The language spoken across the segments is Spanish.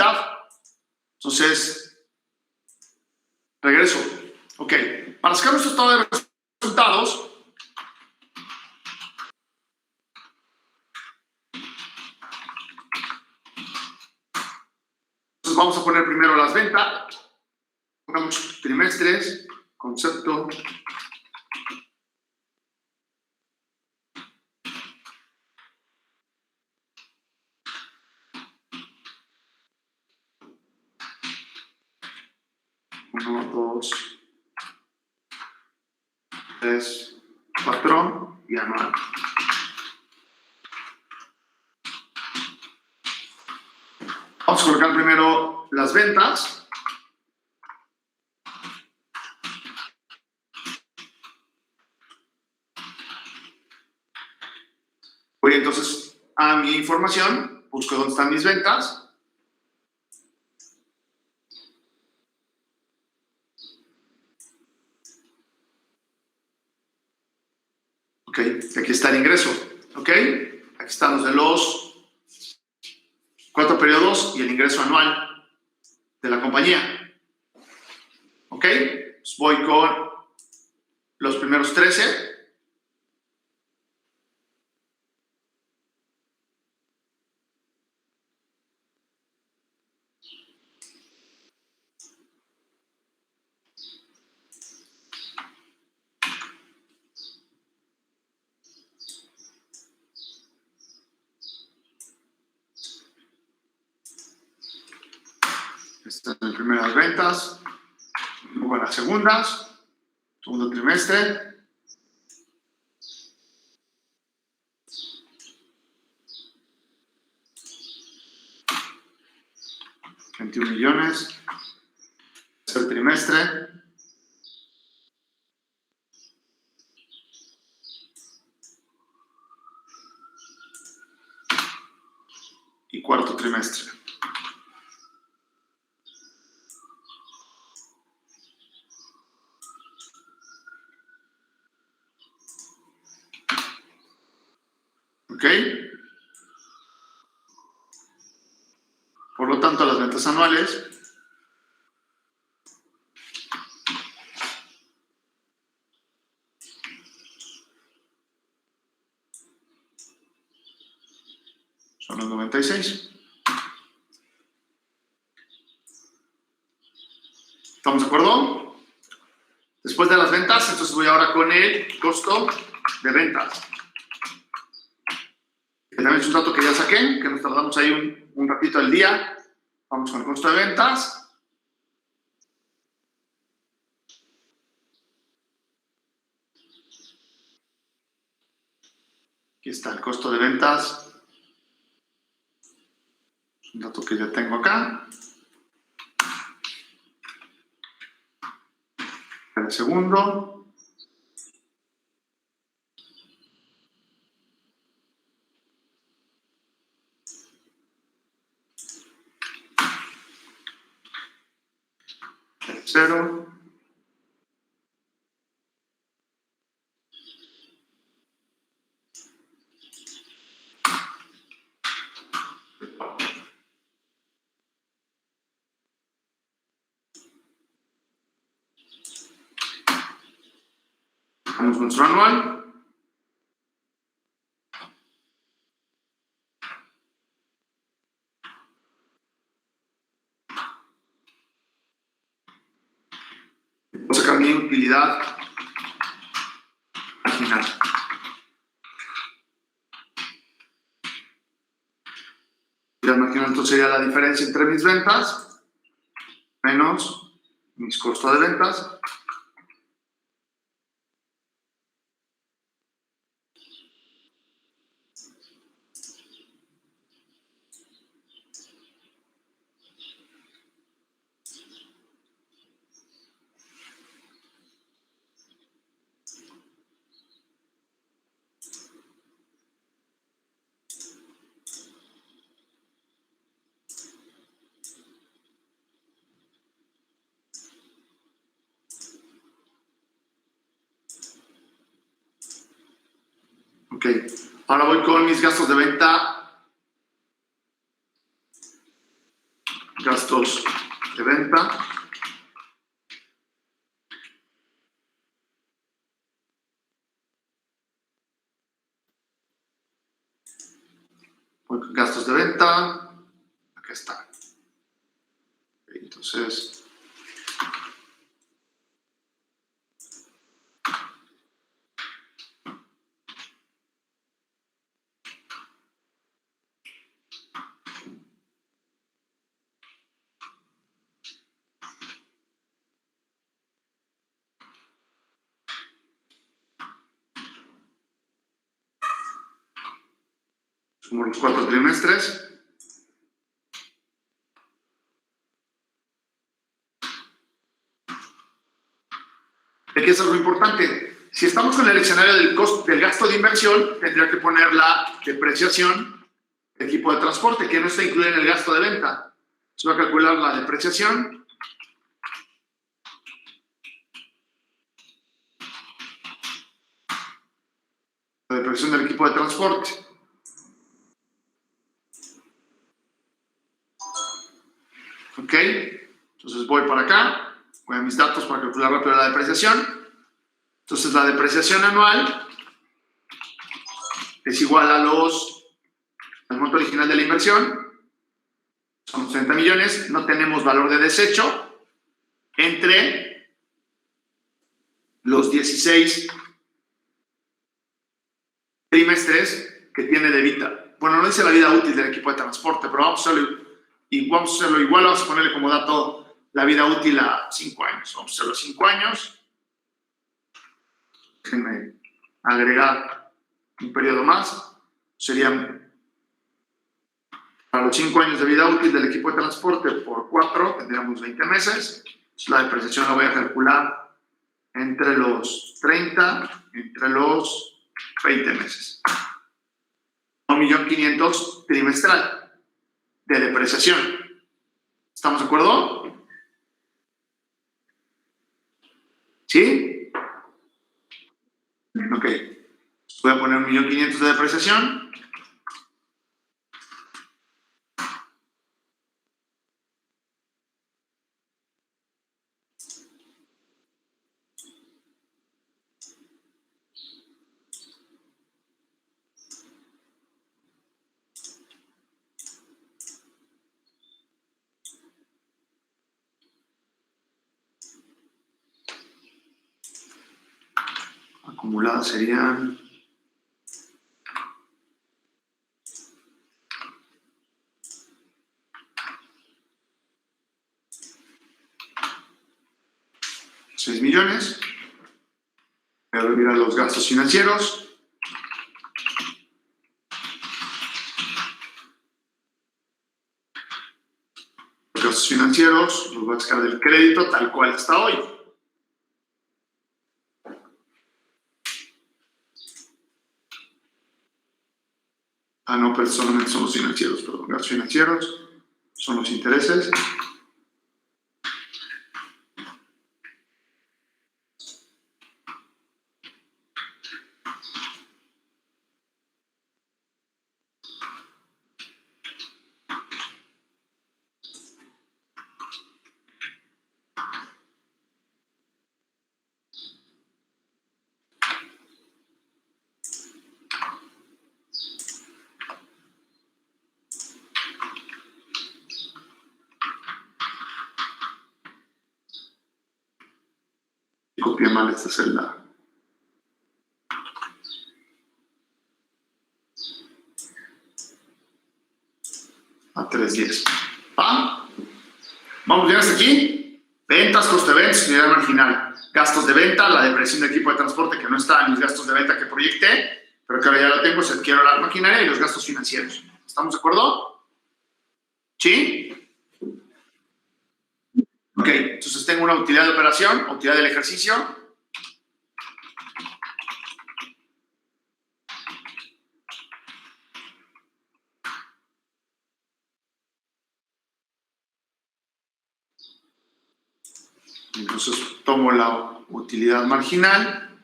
mitad. Entonces, regreso. Ok, para sacar nuestro estado de resultados, entonces vamos a poner primero las ventas. Pongamos trimestres, concepto. Uno, dos, tres, patrón y anual. Vamos a colocar primero las ventas. Voy entonces a mi información, busco dónde están mis ventas. Ok, aquí está el ingreso. Ok, aquí están los de los 4 periodos y el ingreso anual de la compañía. Ok, pues voy con los primeros 13. Estas son las primeras ventas. Luego las segundas. Segundo trimestre. $21 millones. Tercer trimestre. Y cuarto trimestre. ¿Ok? Por lo tanto, las ventas anuales son los 96. ¿Estamos de acuerdo? Después de las ventas, entonces voy ahora con el costo de ventas. Que también es un dato que ya saqué, que nos tardamos ahí un ratito al día. Vamos con el costo de ventas. Aquí está el costo de ventas. Es un dato que ya tengo acá. El segundo. Tercero. Sacamos nuestro anual. Voy a sacar mi utilidad al final. Ya imagino, entonces sería la diferencia entre mis ventas menos mis costos de ventas. Ok, ahora voy con mis gastos de venta gastos de venta. Gastos de venta. Acá está. Entonces, sumo los 4 trimestres. Aquí es algo importante. Si estamos con el escenario del gasto de inversión, tendría que poner la depreciación del equipo de transporte, que no está incluida en el gasto de venta. Se va a calcular la depreciación. La depreciación del equipo de transporte. Ok. Entonces voy para acá. Voy a mis datos para calcular rápido la depreciación. Entonces la depreciación anual es igual al monto original de la inversión. Son 60 millones. No tenemos valor de desecho entre los 16 trimestres que tiene de vida. Bueno, no dice la vida útil del equipo de transporte, pero vamos a hacerlo igual. Vamos a ponerle como dato la vida útil a 5 años. Vamos a hacerlo a 5 años. Déjenme agregar un periodo más. Serían para los 5 años de vida útil del equipo de transporte por 4, tendríamos 20 meses. La depreciación la voy a calcular entre los 30, entre los 20 meses. 1.500.000 trimestral de depreciación. ¿Estamos de acuerdo? ¿Sí? Ok. Voy a poner 1.500.000 de depreciación. Acumuladas serían $6 millones. Voy a volver a los gastos financieros. Los gastos financieros los voy a sacar del crédito tal cual está hoy. No, pero solamente son los financieros, perdón. Gastos financieros son los intereses. Copié mal esta celda. A 310. Vamos bien hasta aquí. Ventas, costo de ventas, unidad marginal. Gastos de venta, la depreciación del equipo de transporte que no está en mis gastos de venta que proyecté, pero que ahora ya lo tengo, se adquiere la maquinaria y los gastos financieros. ¿Estamos de acuerdo? ¿Sí? Ok, entonces tengo una utilidad de operación, utilidad del ejercicio. Entonces tomo la utilidad marginal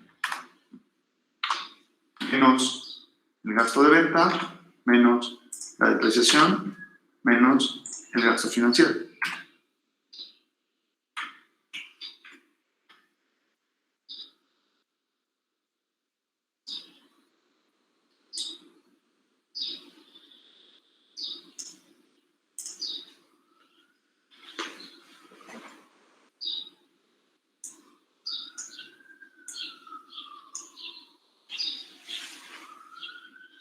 menos el gasto de venta menos la depreciación menos el gasto financiero.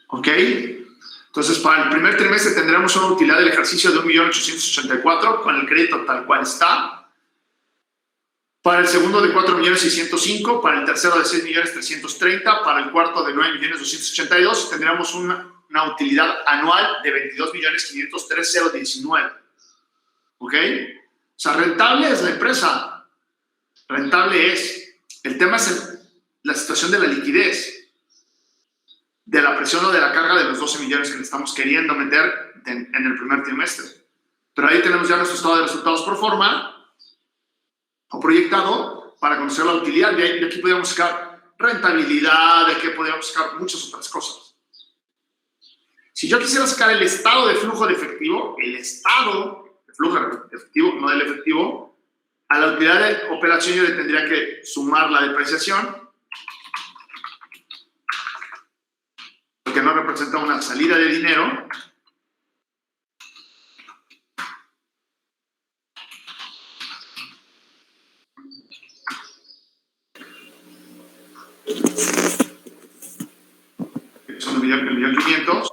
¿Ok? Entonces, para el primer trimestre tendremos una utilidad del ejercicio de 1.884.000 con el crédito tal cual está. Para el segundo de 4.605.000, para el tercero de 6.330.000, para el cuarto de 9.282.000, tendríamos una utilidad anual de 22.503.019. ¿Ok? O sea, rentable es la empresa. Rentable es. El tema es la situación de la liquidez, de la presión o de la carga de los 12 millones que le estamos queriendo meter en el primer trimestre. Pero ahí tenemos ya nuestro estado de resultados pro forma o proyectado para conocer la utilidad. De aquí podríamos sacar rentabilidad, de aquí podríamos sacar muchas otras cosas. Si yo quisiera sacar el estado de flujo de efectivo, el estado de flujo de efectivo, no del efectivo, a la utilidad de operación yo le tendría que sumar la depreciación, que no representa una salida de dinero, son 1.500.000.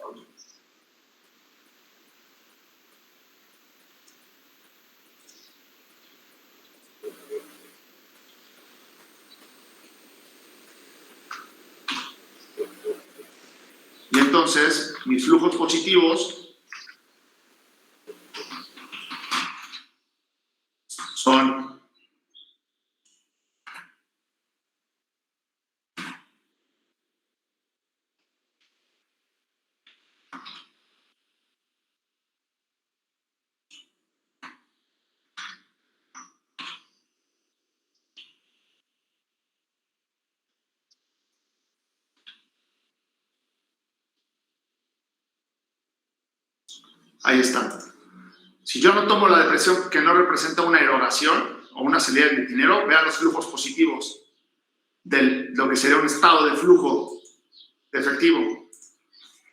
Y entonces, mis flujos positivos son ahí está. Si yo no tomo la depresión que no representa una erogación o una salida de dinero, vean los flujos positivos de lo que sería un estado de flujo de efectivo.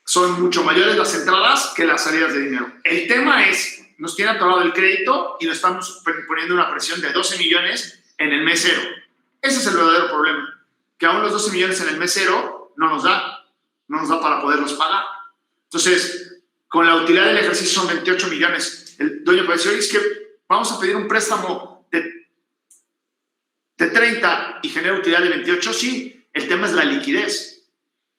Son mucho mayores las entradas que las salidas de dinero. El tema es, nos tiene atorado el crédito y nos estamos poniendo una presión de 12 millones en el mes cero. Ese es el verdadero problema, que aún los 12 millones en el mes cero no nos da para poderlos pagar. Entonces, con la utilidad del ejercicio son 28 millones. El dueño puede decir, es que vamos a pedir un préstamo de 30 y genera utilidad de 28. Sí, el tema es la liquidez.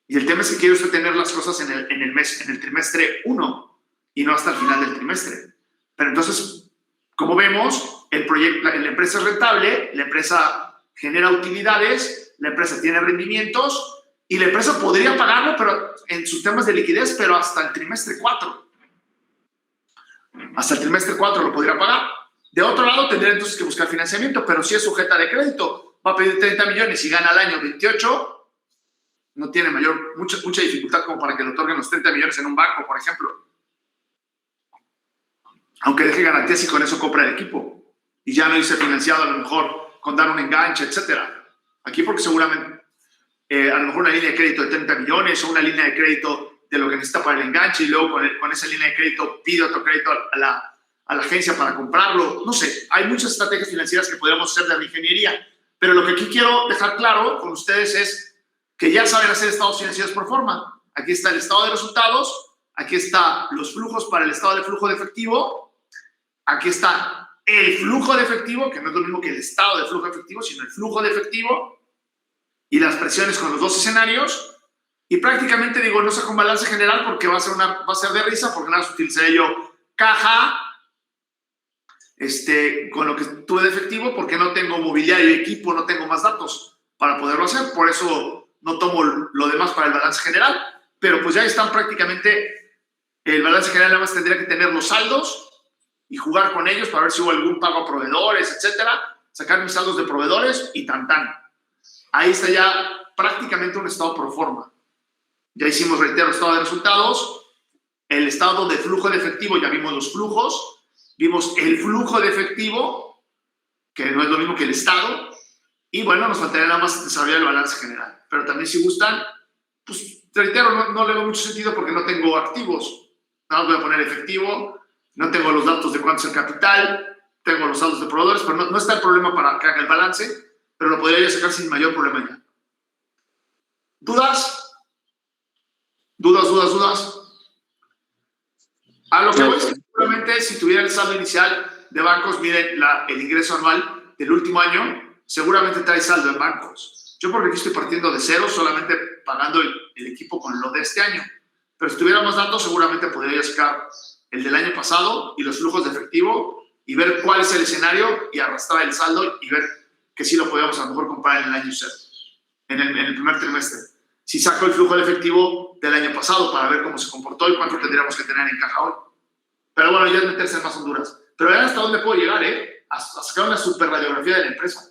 Y el tema es que quiere usted tener las cosas en el trimestre 1 y no hasta el final del trimestre. Pero entonces, como vemos, la empresa es rentable, la empresa genera utilidades, la empresa tiene rendimientos y la empresa podría pagarlo pero en sus temas de liquidez, pero hasta el trimestre 4. Hasta el trimestre 4 lo podría pagar. De otro lado, tendría entonces que buscar financiamiento, pero si es sujeta de crédito, va a pedir 30 millones y gana al año 28, no tiene mucha dificultad como para que le otorguen los 30 millones en un banco, por ejemplo. Aunque deje garantías y con eso compra el equipo. Y ya no irse financiado a lo mejor con dar un enganche, etcétera. Aquí porque seguramente a lo mejor una línea de crédito de 30 millones o una línea de crédito de lo que necesita para el enganche y luego con esa línea de crédito pide otro crédito a la agencia para comprarlo. No sé, hay muchas estrategias financieras que podríamos hacer de reingeniería. Pero lo que aquí quiero dejar claro con ustedes es que ya saben hacer estados financieros por forma. Aquí está el estado de resultados, aquí están los flujos para el estado de flujo de efectivo, aquí está el flujo de efectivo, que no es lo mismo que el estado de flujo de efectivo, sino el flujo de efectivo, y las presiones con los dos escenarios, y prácticamente digo, no saco un balance general porque va a ser de risa, porque nada más utilizaré yo caja, con lo que tuve de efectivo, porque no tengo mobiliario y equipo, no tengo más datos para poderlo hacer, por eso no tomo lo demás para el balance general, pero pues ya están prácticamente, el balance general nada más tendría que tener los saldos y jugar con ellos para ver si hubo algún pago a proveedores, etcétera, sacar mis saldos de proveedores y tan. Ahí está ya prácticamente un estado pro forma. Ya hicimos, reitero, estado de resultados, el estado de flujo de efectivo, ya vimos los flujos, vimos el flujo de efectivo, que no es lo mismo que el estado, y bueno, nos faltaría nada más desarrollar el balance general. Pero también si gustan, pues te reitero, no le veo mucho sentido porque no tengo activos. Nada más voy a poner efectivo, no tengo los datos de cuánto es el capital, tengo los saldos de proveedores, pero no está el problema para que haga el balance, pero lo podría sacar sin mayor problema ya. ¿Dudas? ¿Dudas? A lo que voy es que seguramente si tuviera el saldo inicial de bancos, miren, el ingreso anual del último año, seguramente trae saldo en bancos. Yo porque aquí estoy partiendo de cero, solamente pagando el equipo con lo de este año. Pero si tuviéramos datos, seguramente podría sacar el del año pasado y los flujos de efectivo y ver cuál es el escenario y arrastrar el saldo y ver que sí lo podríamos a lo mejor comprar en el año cero, en el primer trimestre. Si saco el flujo de efectivo del año pasado para ver cómo se comportó y cuánto tendríamos que tener en caja hoy. Pero bueno, ya es meterse en más Honduras. Pero vean hasta dónde puedo llegar, a sacar una super radiografía de la empresa.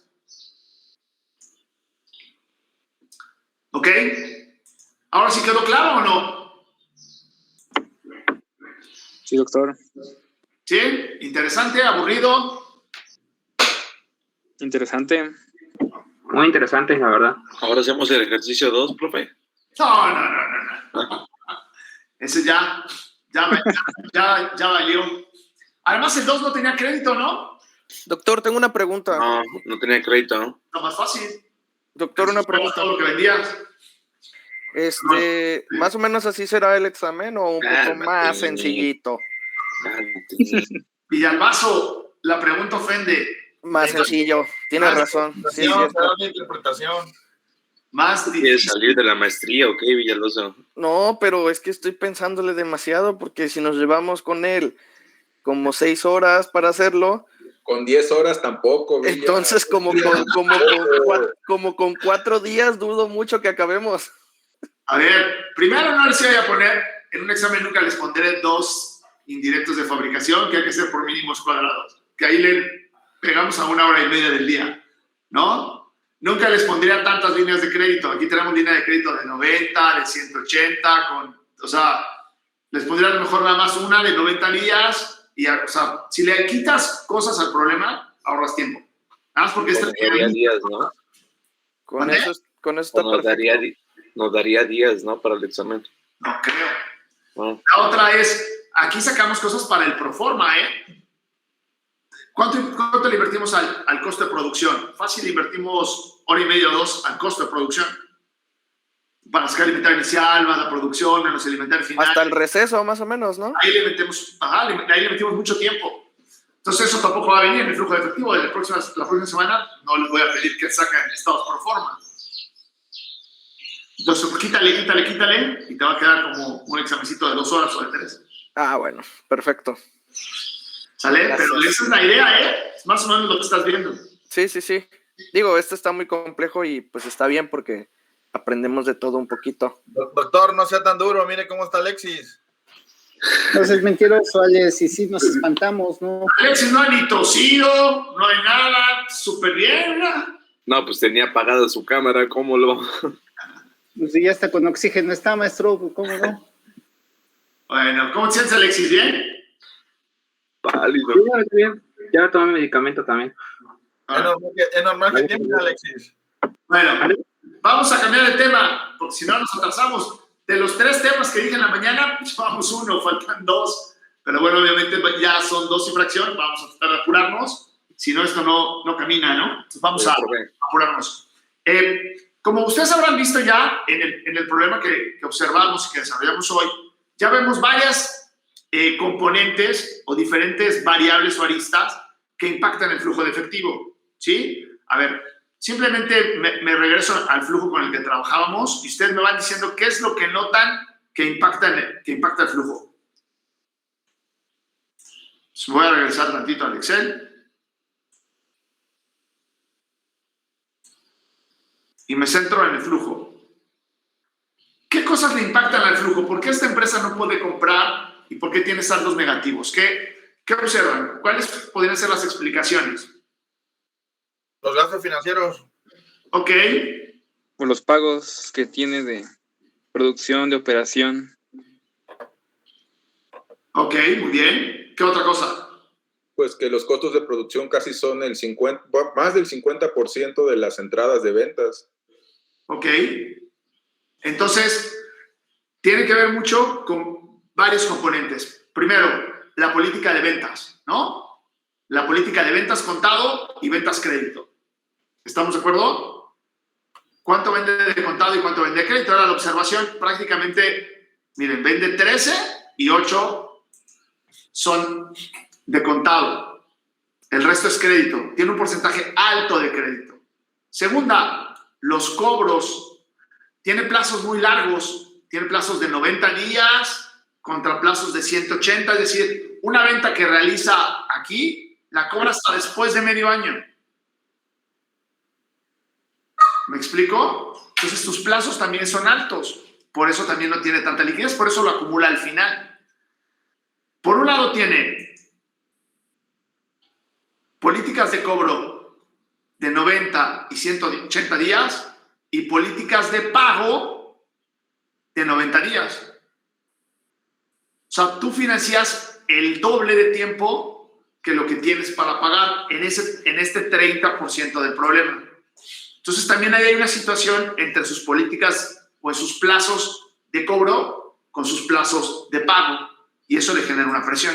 ¿Ok? ¿Ahora sí quedó claro o no? Sí, doctor. ¿Sí? ¿Interesante? ¿Aburrido? Interesante. Muy interesante, la verdad. Ahora hacemos el ejercicio 2, profe. No. Ese ya valió. Además, el 2 no tenía crédito, ¿no? Doctor, tengo una pregunta. No tenía crédito, ¿no? No, más fácil. Doctor, una pregunta. Todo lo que vendías. ¿Más o menos así será el examen o un poco más sencillito? Villalbazo, la pregunta ofende. Más sencillo, tienes razón. Sí, interpretación. Más ¿Quieres difícil. salir de la maestría o qué, Villalbazo? No, pero es que estoy pensándole demasiado porque si nos llevamos con él como 6 horas para hacerlo, Con 10 horas tampoco. Villa. entonces como con 4 días dudo mucho que acabemos. A ver, primero no les voy a poner, en un examen nunca les pondré 2 indirectos de fabricación, que hay que ser por mínimos cuadrados, que ahí le pegamos a 1 hora y media del día, ¿no? Nunca les pondría tantas líneas de crédito. Aquí tenemos línea de crédito de 90, de 180, o sea, les pondría a lo mejor nada más una de 90 días, y, o sea, si le quitas cosas al problema, ahorras tiempo. Nada más porque Nos daría días, ¿no? Con eso está perfecto. Nos daría días, ¿no? Para el examen. No creo. No. La otra es, aquí sacamos cosas para el proforma, ¿eh? ¿Cuánto le invertimos al costo de producción? Fácil, invertimos 1 hora y media o 2 al costo de producción. Para sacar el inventario inicial, más la producción, menos el inventario final. Hasta el receso, más o menos, ¿no? Ahí le metimos mucho tiempo. Entonces eso tampoco va a venir en el flujo de efectivo. La próxima semana no les voy a pedir que saquen estados por forma. Entonces quítale y te va a quedar como un examencito de 2 horas o de 3. Ah, bueno, perfecto. ¿Sale? Gracias. Pero esa es la idea, ¿eh? Es más o menos lo que estás viendo. Sí. Digo, está muy complejo y pues está bien porque aprendemos de todo un poquito. Doctor, no sea tan duro, mire cómo está Alexis. No seas mentiroso, Alex, y sí nos espantamos, ¿no? Alexis no ha ni tosido, no hay nada, súper bien, ¿verdad? No, pues tenía apagada su cámara, ¿cómo lo...? Pues ya está con oxígeno, está, maestro, ¿cómo no? Bueno, ¿cómo te sientes, Alexis? ¿Bien? Pálido. Bien. Ya tomé medicamento también. Es normal que tienes, Alexis. Bueno, vamos a cambiar de tema, porque si no nos atrasamos. De los 3 temas que dije en la mañana, llevamos 1, faltan 2. Pero bueno, obviamente ya son 2 y fracción, vamos a tratar de apurarnos. Si no, esto no camina, ¿no? Entonces vamos a apurarnos. Como ustedes habrán visto ya en el problema que observamos y que desarrollamos hoy, ya vemos varias componentes o diferentes variables o aristas que impactan el flujo de efectivo, ¿sí? A ver, simplemente me regreso al flujo con el que trabajábamos y ustedes me van diciendo qué es lo que notan que impacta el flujo. Pues voy a regresar tantito al Excel. Y me centro en el flujo. ¿Qué cosas le impactan al flujo? ¿Por qué esta empresa no puede comprar y por qué tiene saldos negativos? ¿Qué observan? ¿Cuáles podrían ser las explicaciones? Los gastos financieros. Ok. Por los pagos que tiene de producción, de operación. Ok, muy bien. ¿Qué otra cosa? pues que los costos de producción casi son el 50, más del 50% de las entradas de ventas. Ok. Entonces, tiene que ver mucho con varios componentes. Primero, la política de ventas, ¿no? La política de ventas contado y ventas crédito. ¿Estamos de acuerdo? ¿Cuánto vende de contado y cuánto vende de crédito? Ahora la observación prácticamente, miren, vende 13 y 8 son de contado. El resto es crédito. Tiene un porcentaje alto de crédito. Segunda, los cobros. Tiene plazos muy largos. Tiene plazos de 90 días contra plazos de 180. Es decir, una venta que realiza aquí la cobra hasta después de medio año. ¿Me explico? Entonces tus plazos también son altos. Por eso también no tiene tanta liquidez. Por eso lo acumula al final. Por un lado tiene políticas de cobro de 90 y 180 días y políticas de pago de 90 días. O sea, tú financias el doble de tiempo que lo que tienes para pagar en este 30% del problema. Entonces también hay una situación entre sus políticas o en sus plazos de cobro con sus plazos de pago y eso le genera una presión.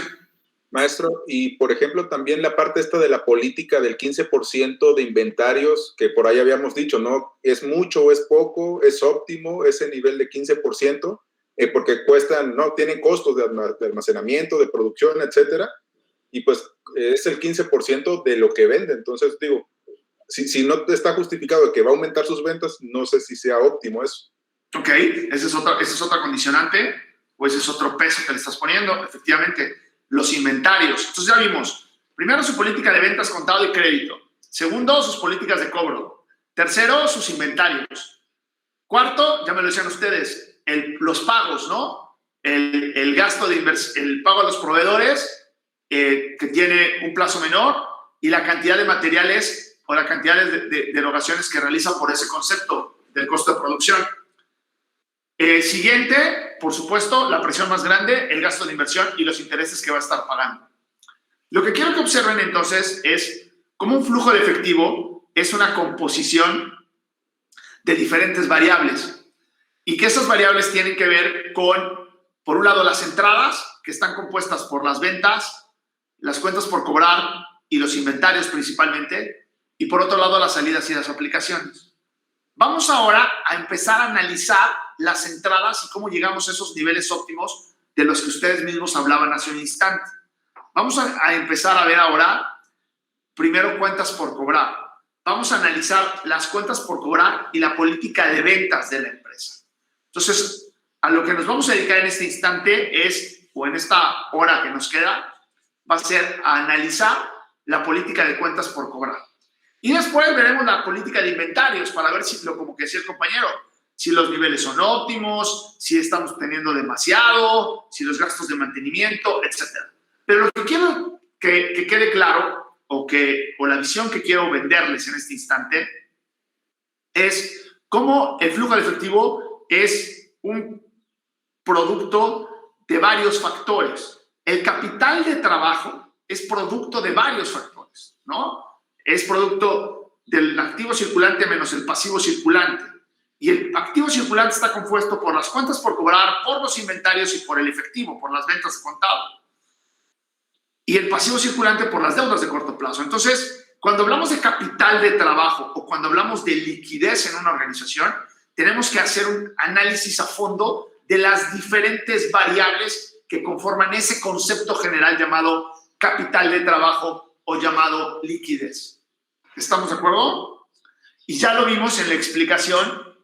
Maestro, y por ejemplo también la parte esta de la política del 15% de inventarios, que por ahí habíamos dicho, ¿no? ¿Es mucho o es poco? ¿Es óptimo ese nivel de 15%? Porque cuestan, ¿no? Tienen costos de almacenamiento, de producción, etcétera, y pues es el 15% de lo que vende. Entonces, digo, si no está justificado de que va a aumentar sus ventas, no sé si sea óptimo eso. Ok, esa es otra condicionante, o ese es otro peso que le estás poniendo. Efectivamente, los inventarios. Entonces ya vimos, primero su política de ventas contado y crédito. Segundo, sus políticas de cobro. Tercero, sus inventarios. Cuarto, ya me lo decían ustedes, los pagos, ¿no? El gasto de inversión, el pago a los proveedores, que tiene un plazo menor, y la cantidad de materiales o la cantidad de erogaciones que realiza por ese concepto del costo de producción. Siguiente, por supuesto, la presión más grande, el gasto de inversión y los intereses que va a estar pagando. Lo que quiero que observen entonces es cómo un flujo de efectivo es una composición de diferentes variables y que esas variables tienen que ver con, por un lado, las entradas, que están compuestas por las ventas, las cuentas por cobrar y los inventarios principalmente, y por otro lado, las salidas y las aplicaciones. Vamos ahora a empezar a analizar las entradas y cómo llegamos a esos niveles óptimos de los que ustedes mismos hablaban hace un instante. Vamos a empezar a ver ahora, primero, cuentas por cobrar. Vamos a analizar las cuentas por cobrar y la política de ventas de la empresa. Entonces, a lo que nos vamos a dedicar en este instante es, o en esta hora que nos queda, va a ser a analizar la política de cuentas por cobrar. Y después veremos la política de inventarios para ver si, como que decía el compañero, si los niveles son óptimos, si estamos teniendo demasiado, si los gastos de mantenimiento, etc. Pero lo que quiero que quede claro, o la visión que quiero venderles en este instante, es cómo el flujo de efectivo es un producto de varios factores. El capital de trabajo es producto de varios factores, ¿no? Es producto del activo circulante menos el pasivo circulante. Y el activo circulante está compuesto por las cuentas por cobrar, por los inventarios y por el efectivo, por las ventas de contado. Y el pasivo circulante por las deudas de corto plazo. Entonces, cuando hablamos de capital de trabajo o cuando hablamos de liquidez en una organización, tenemos que hacer un análisis a fondo de las diferentes variables que conforman ese concepto general llamado capital de trabajo o llamado liquidez. ¿Estamos de acuerdo? Y ya lo vimos en la explicación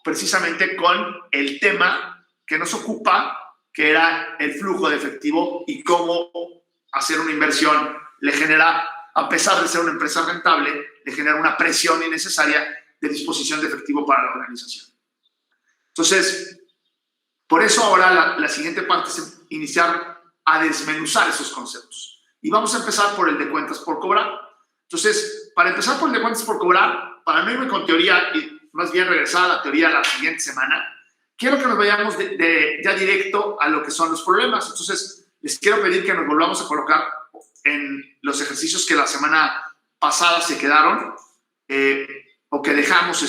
precisamente con el tema que nos ocupa, que era el flujo de efectivo y cómo hacer una inversión le genera, a pesar de ser una empresa rentable, le genera una presión innecesaria de disposición de efectivo para la organización. Entonces, por eso ahora la siguiente parte es iniciar a desmenuzar esos conceptos. Y vamos a empezar por el de cuentas por cobrar. Entonces, para empezar por el de cuentas por cobrar, para no irme con teoría y más bien regresar a la teoría la siguiente semana, quiero que nos vayamos ya directo a lo que son los problemas. Entonces, les quiero pedir que nos volvamos a colocar en los ejercicios que la semana pasada se quedaron o que dejamos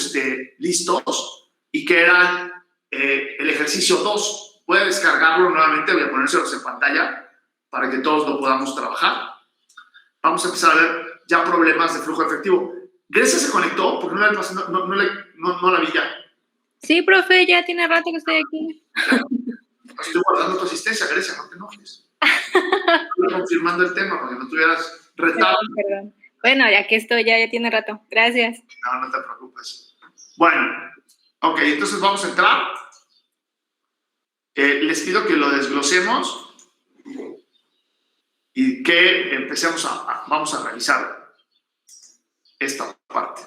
listos y que eran el ejercicio 2. Voy a descargarlo nuevamente, voy a ponérselos en pantalla para que todos lo podamos trabajar. Vamos a empezar a ver ya problemas de flujo efectivo. Grecia se conectó porque no la vi ya. Sí, profe, ya tiene rato que estoy aquí. Estoy guardando tu asistencia, Grecia, no te enojes. Estoy confirmando el tema para que no tuvieras retado. Perdón. Bueno, ya que estoy, ya tiene rato. Gracias. No te preocupes. Bueno, ok, entonces vamos a entrar. Les pido que lo desglosemos y que empecemos vamos a revisar esta parte.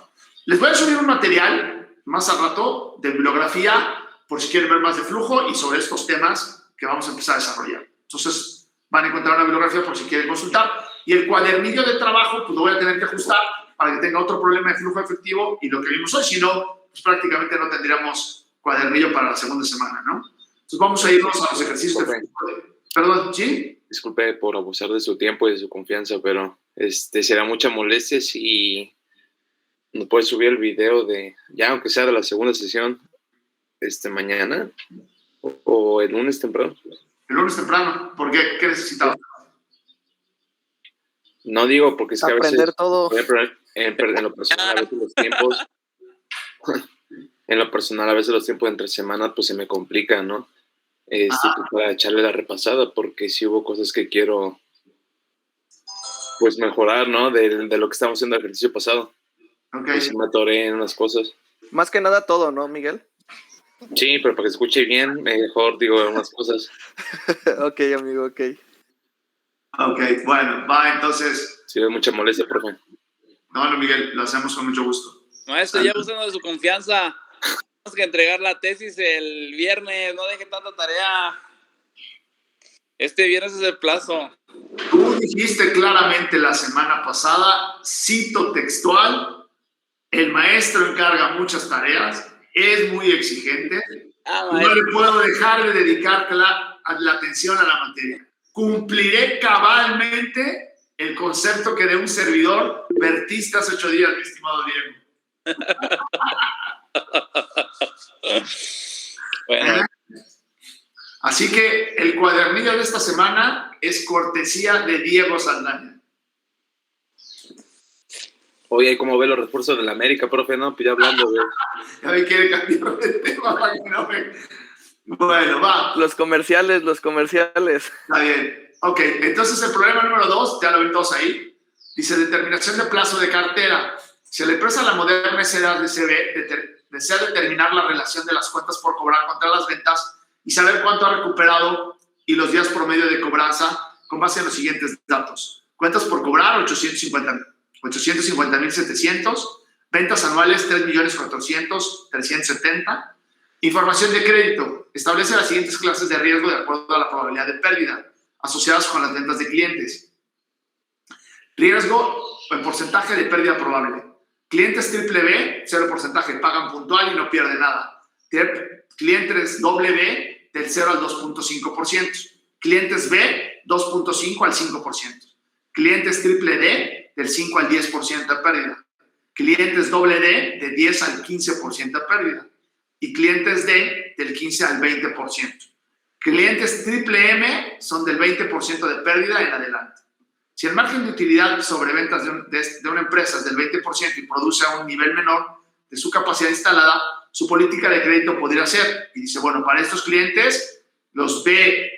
Les voy a subir un material más al rato de bibliografía por si quieren ver más de flujo y sobre estos temas que vamos a empezar a desarrollar. Entonces van a encontrar una bibliografía por si quieren consultar y el cuadernillo de trabajo pues lo voy a tener que ajustar para que tenga otro problema de flujo efectivo y lo que vimos hoy, si no, pues prácticamente no tendríamos cuadernillo para la segunda semana, ¿no? Entonces vamos a irnos a los ejercicios de flujo. Perdón, ¿sí? Disculpe por abusar de su tiempo y de su confianza, pero será mucha molestia si no puede subir el video ya aunque sea de la segunda sesión mañana o el lunes temprano. El lunes temprano, ¿por qué? ¿Qué necesitamos? No digo porque es que a veces Aprender todo. En lo personal a veces los tiempos en lo personal a veces los tiempos entre semana pues se me complican, ¿no? Para echarle la repasada porque sí hubo cosas que quiero pues mejorar, ¿no? De lo que estábamos haciendo el ejercicio pasado. Okay. Pues me atoré en unas cosas. Más que nada todo, ¿no, Miguel? Sí, pero para que se escuche bien, mejor digo unas cosas. Ok, amigo, ok. Ok, bueno, va entonces. Si hay mucha molestia, profe. No, Miguel, lo hacemos con mucho gusto. Maestro, ya abusando de su confianza. Tenemos que entregar la tesis el viernes, no deje tanta tarea. Este viernes es el plazo. Tú dijiste claramente la semana pasada, cito textual, el maestro encarga muchas tareas, es muy exigente, no le puedo dejar de dedicarte la atención a la materia. Cumpliré cabalmente el concepto que de un servidor vertiste hace 8 días, mi estimado Diego. Bueno. Así que el cuadernillo de esta semana es cortesía de Diego Saldaña. Oye, ¿cómo ve los refuerzos de la América, profe? No, pues ya hablando de... Ya me quiere cambiar de tema para que no me... Bueno, va. Los comerciales. Está bien. Ok, entonces el problema número 2, ya lo ven todos ahí, dice determinación de plazo de cartera. Si la empresa La Moderna S.A. desea determinar la relación de las cuentas por cobrar contra las ventas y saber cuánto ha recuperado y los días promedio de cobranza con base en los siguientes datos. Cuentas por cobrar, 850.700, ventas anuales, 3.400.370. Información de crédito. Establece las siguientes clases de riesgo de acuerdo a la probabilidad de pérdida asociadas con las ventas de clientes. Riesgo en porcentaje de pérdida probable. Clientes triple B, 0%, pagan puntual y no pierden nada. Clientes doble B, del 0 al 2.5%. Clientes B, 2.5 al 5%. Clientes triple D, del 5 al 10% de pérdida. Clientes doble D, de 10 al 15% de pérdida. Y clientes D, del 15 al 20%. Clientes triple M son del 20% de pérdida en adelante. Si el margen de utilidad sobre ventas de una empresa es del 20% y produce a un nivel menor de su capacidad instalada, su política de crédito podría ser, y dice, bueno, para estos clientes, los B,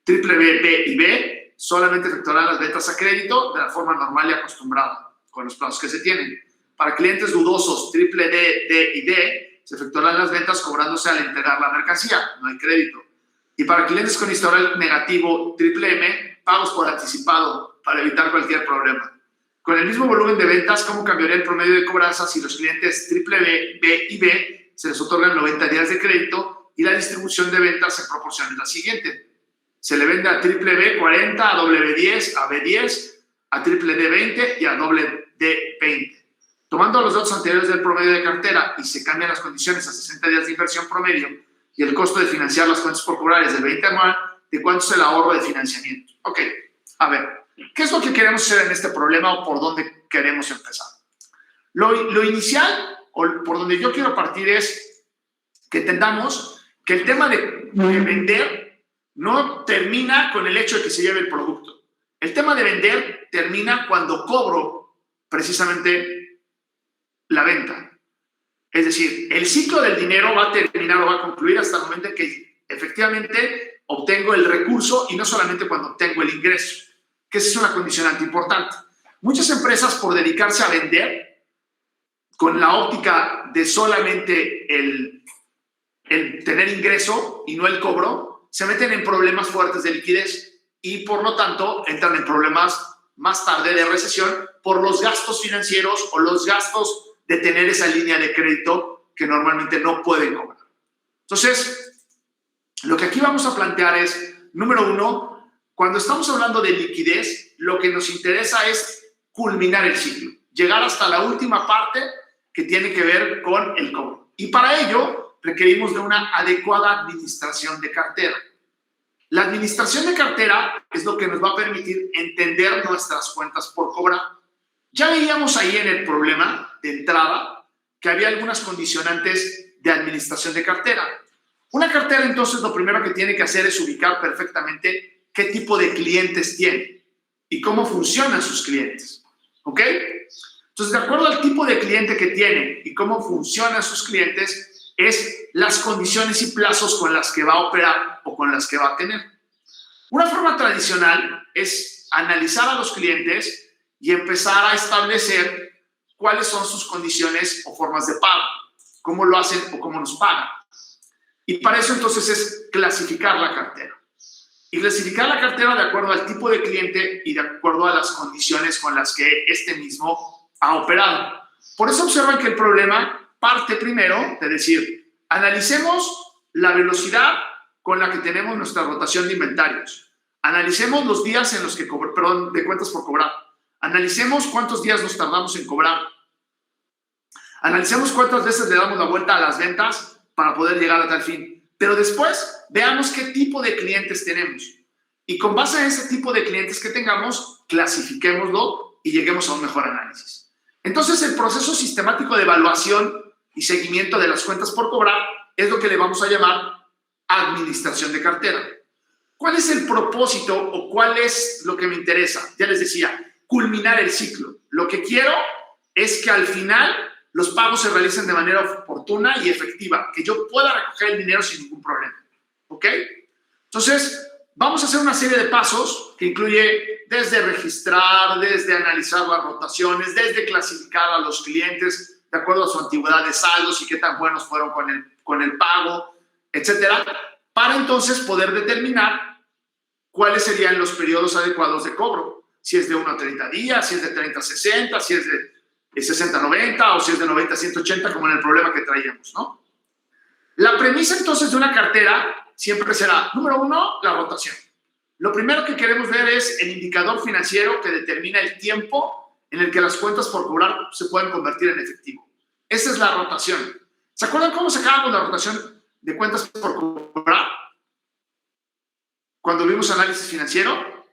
triple B, B y B, solamente efectuarán las ventas a crédito de la forma normal y acostumbrada, con los plazos que se tienen. Para clientes dudosos, triple D, D y D, se efectuarán las ventas cobrándose al entregar la mercancía, no hay crédito. Y para clientes con historial negativo, triple M, pagos por anticipado, para evitar cualquier problema. Con el mismo volumen de ventas, ¿cómo cambiaría el promedio de cobranza si los clientes triple B, B y B se les otorgan 90 días de crédito y la distribución de ventas en proporción es la siguiente? Se le vende a triple B 40, a doble B 10, a B 10, a triple D 20 y a doble D 20. Tomando los datos anteriores del promedio de cartera y se cambian las condiciones a 60 días de inversión promedio y el costo de financiar las cuentas por cobrar es del 20 anual, ¿de cuánto es el ahorro de financiamiento? Ok, a ver, ¿Qué es lo que queremos hacer en este problema o por dónde queremos empezar? Lo inicial, o por donde yo quiero partir, es que entendamos que el tema de vender no termina con el hecho de que se lleve el producto. El tema de vender termina cuando cobro precisamente la venta. Es decir, el ciclo del dinero va a terminar o va a concluir hasta el momento en que efectivamente obtengo el recurso y no solamente cuando obtengo el ingreso, que esa es una condicionante importante. Muchas empresas, por dedicarse a vender con la óptica de solamente el tener ingreso y no el cobro, se meten en problemas fuertes de liquidez y por lo tanto entran en problemas más tarde de recesión por los gastos financieros o los gastos de tener esa línea de crédito que normalmente no pueden cobrar. Entonces, lo que aquí vamos a plantear es, número uno, cuando estamos hablando de liquidez, lo que nos interesa es culminar el ciclo, llegar hasta la última parte que tiene que ver con el cobro. Y para ello requerimos de una adecuada administración de cartera. La administración de cartera es lo que nos va a permitir entender nuestras cuentas por cobrar. Ya veíamos ahí en el problema de entrada que había algunas condicionantes de administración de cartera. Una cartera, entonces, lo primero que tiene que hacer es ubicar perfectamente qué tipo de clientes tiene y cómo funcionan sus clientes. ¿Ok? Entonces, de acuerdo al tipo de cliente que tiene y cómo funcionan sus clientes, es las condiciones y plazos con las que va a operar o con las que va a tener. Una forma tradicional es analizar a los clientes y empezar a establecer cuáles son sus condiciones o formas de pago, cómo lo hacen o cómo nos pagan. Y para eso entonces es clasificar la cartera. Y clasificar la cartera de acuerdo al tipo de cliente y de acuerdo a las condiciones con las que este mismo ha operado. Por eso observan que el problema parte primero de decir, analicemos la velocidad con la que tenemos nuestra rotación de inventarios. Analicemos los días en los que de cuentas por cobrar. Analicemos cuántos días nos tardamos en cobrar. Analicemos cuántas veces le damos la vuelta a las ventas para poder llegar a tal fin. Pero después veamos qué tipo de clientes tenemos. Y con base a ese tipo de clientes que tengamos, clasifiquémoslo y lleguemos a un mejor análisis. Entonces, el proceso sistemático de evaluación y seguimiento de las cuentas por cobrar es lo que le vamos a llamar administración de cartera. ¿Cuál es el propósito o cuál es lo que me interesa? Ya les decía, culminar el ciclo. Lo que quiero es que al final los pagos se realicen de manera oportuna y efectiva, que yo pueda recoger el dinero sin ningún problema. ¿Ok? Entonces, vamos a hacer una serie de pasos que incluye desde registrar, desde analizar las rotaciones, desde clasificar a los clientes de acuerdo a su antigüedad de saldos y qué tan buenos fueron con el pago, etcétera, para entonces poder determinar cuáles serían los periodos adecuados de cobro. Si es de 1 a 30 días, si es de 30 a 60, si es de 60 a 90 o si es de 90 a 180, como en el problema que traíamos, ¿no? La premisa entonces de una cartera siempre será, número uno, la rotación. Lo primero que queremos ver es el indicador financiero que determina el tiempo en el que las cuentas por cobrar se pueden convertir en efectivo. Esa es la rotación. ¿Se acuerdan cómo sacábamos la rotación de cuentas por cobrar? Cuando vimos análisis financiero.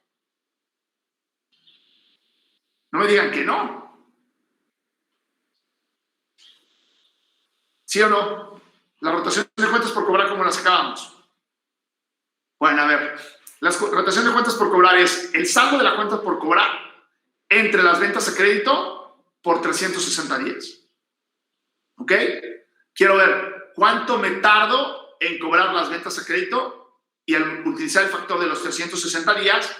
No me digan que no. ¿Sí o no? La rotación de cuentas por cobrar, ¿cómo la sacábamos? Bueno, a ver. La rotación de cuentas por cobrar es el saldo de la cuenta por cobrar entre las ventas a crédito por 360 días. ¿Ok? Quiero ver cuánto me tardo en cobrar las ventas a crédito y al utilizar el factor de los 360 días,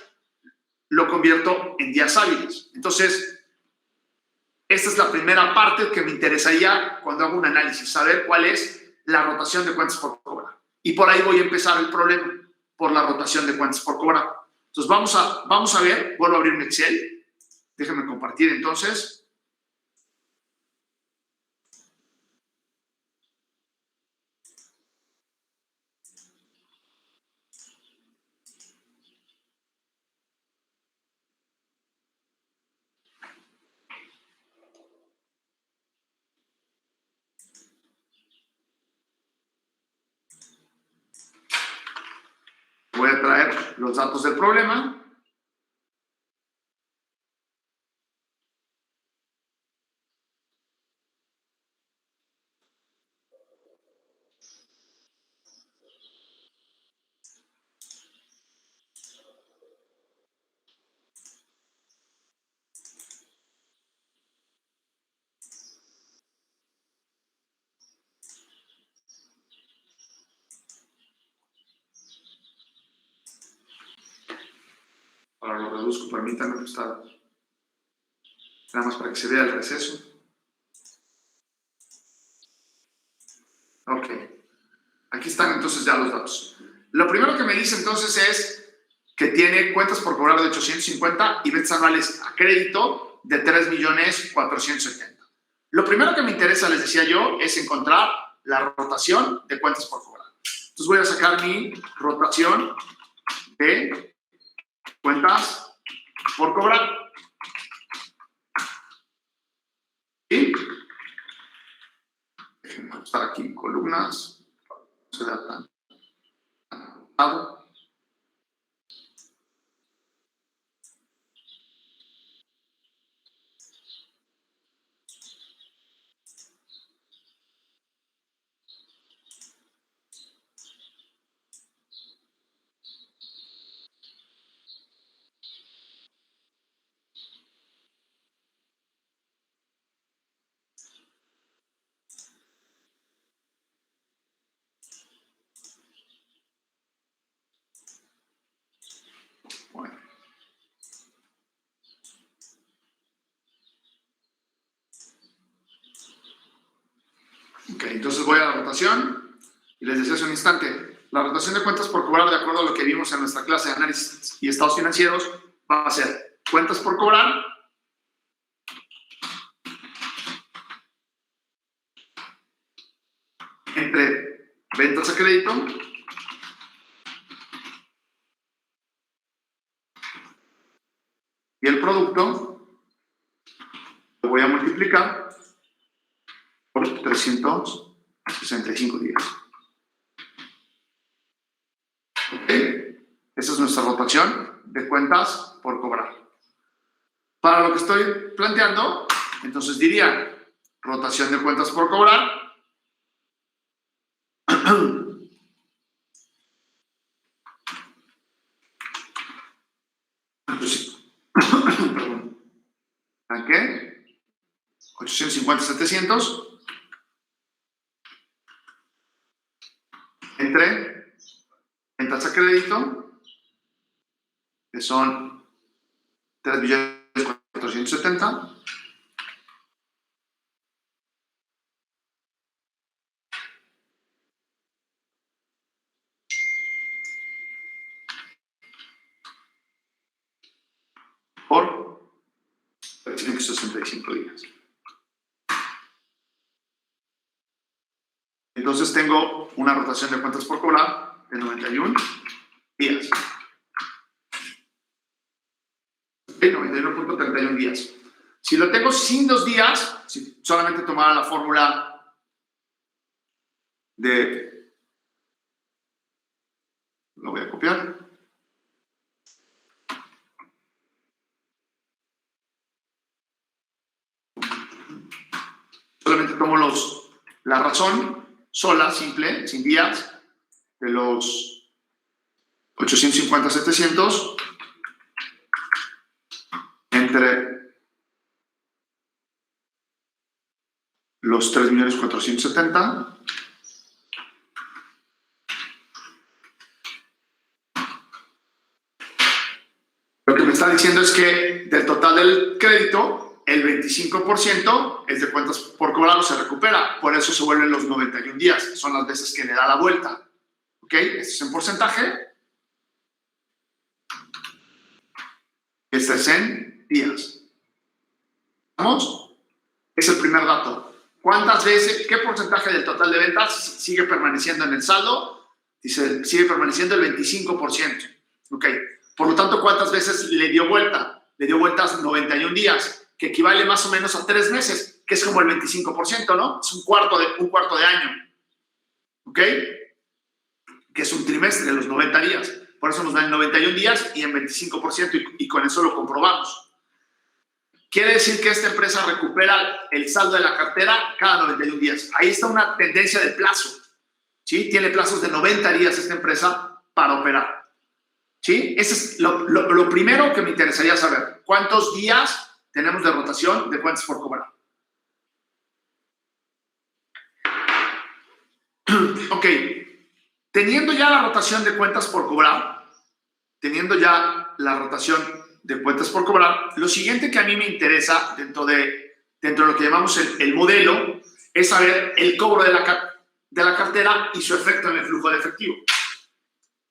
lo convierto en días hábiles. Entonces, esta es la primera parte que me interesaría cuando hago un análisis, saber cuál es la rotación de cuentas por cobrar. Y por ahí voy a empezar el problema, por la rotación de cuentas por cobrar. Entonces, vamos a ver, vuelvo a abrir mi Excel. Déjenme compartir entonces. Voy a traer los datos del problema. reduzco, permítanme, pues está nada más para que se vea el receso. Ok. Aquí están entonces ya los datos. Lo primero que me dice entonces es que tiene cuentas por cobrar de 850 y ventas anuales a crédito de 3.470.000. Lo primero que me interesa, les decía yo, es encontrar la rotación de cuentas por cobrar. Entonces voy a sacar mi rotación de cuentas por cobrar. ¿Sí? Déjenme ajustar aquí columnas. No se vea tan agotado. Bueno. Ok, entonces voy a la rotación y les decía hace un instante, la rotación de cuentas por cobrar, de acuerdo a lo que vimos en nuestra clase de análisis y estados financieros, va a ser cuentas por cobrar entre ventas a crédito y el producto, lo voy a multiplicar por 365 días. ¿Ok? Esa es nuestra rotación de cuentas por cobrar. Para lo que estoy planteando, entonces diría rotación de cuentas por cobrar ¿a qué? 850, 700 entre ventas a crédito, que son 3.470.000, por 365 días. Entonces tengo una rotación de cuentas por cobrar de 91 días. 91.31 días. Si lo tengo sin 2 días, si solamente tomara la fórmula de... Lo voy a copiar. Solamente tomo la razón sola, simple, sin días, de los 850, 700 entre los 3.470.000 Lo que me está diciendo es que del total del crédito, el 25% es de cuentas por cobrar o se recupera. Por eso se vuelven los 91 días. Son las veces que le da la vuelta. ¿Ok? Esto es en porcentaje. Este es en días. ¿Vamos? Es el primer dato. ¿Cuántas veces, qué porcentaje del total de ventas sigue permaneciendo en el saldo? Dice, sigue permaneciendo el 25%. ¿Ok? Por lo tanto, ¿cuántas veces le dio vuelta? Le dio vueltas 91 días, que equivale más o menos a 3 meses, que es como el 25%, ¿no? Es un cuarto de año. ¿Ok? Que es un trimestre de los 90 días. Por eso nos dan 91 días y en 25% y con eso lo comprobamos. Quiere decir que esta empresa recupera el saldo de la cartera cada 91 días. Ahí está una tendencia de plazo. ¿Sí? Tiene plazos de 90 días esta empresa para operar. ¿Sí? Ese es lo primero que me interesaría saber. ¿Cuántos días tenemos de rotación de cuentas por cobrar? Ok. Teniendo ya la rotación de cuentas por cobrar, teniendo ya la rotación de cuentas por cobrar, lo siguiente que a mí me interesa dentro de lo que llamamos el modelo es saber el cobro de la cartera y su efecto en el flujo de efectivo.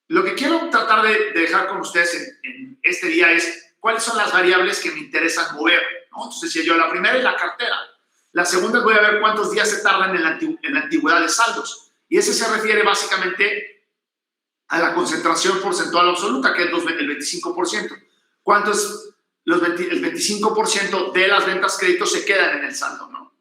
Lo que quiero tratar de dejar con ustedes en este día es cuáles son las variables que me interesan mover, ¿no? Entonces, decía yo, la primera es la cartera. La segunda es voy a ver cuántos días se tardan en la antigüedad de saldos. Y ese se refiere básicamente a la concentración porcentual absoluta, que es el 25%. ¿Cuánto es el 25% de las ventas créditos se quedan en el saldo, ¿no?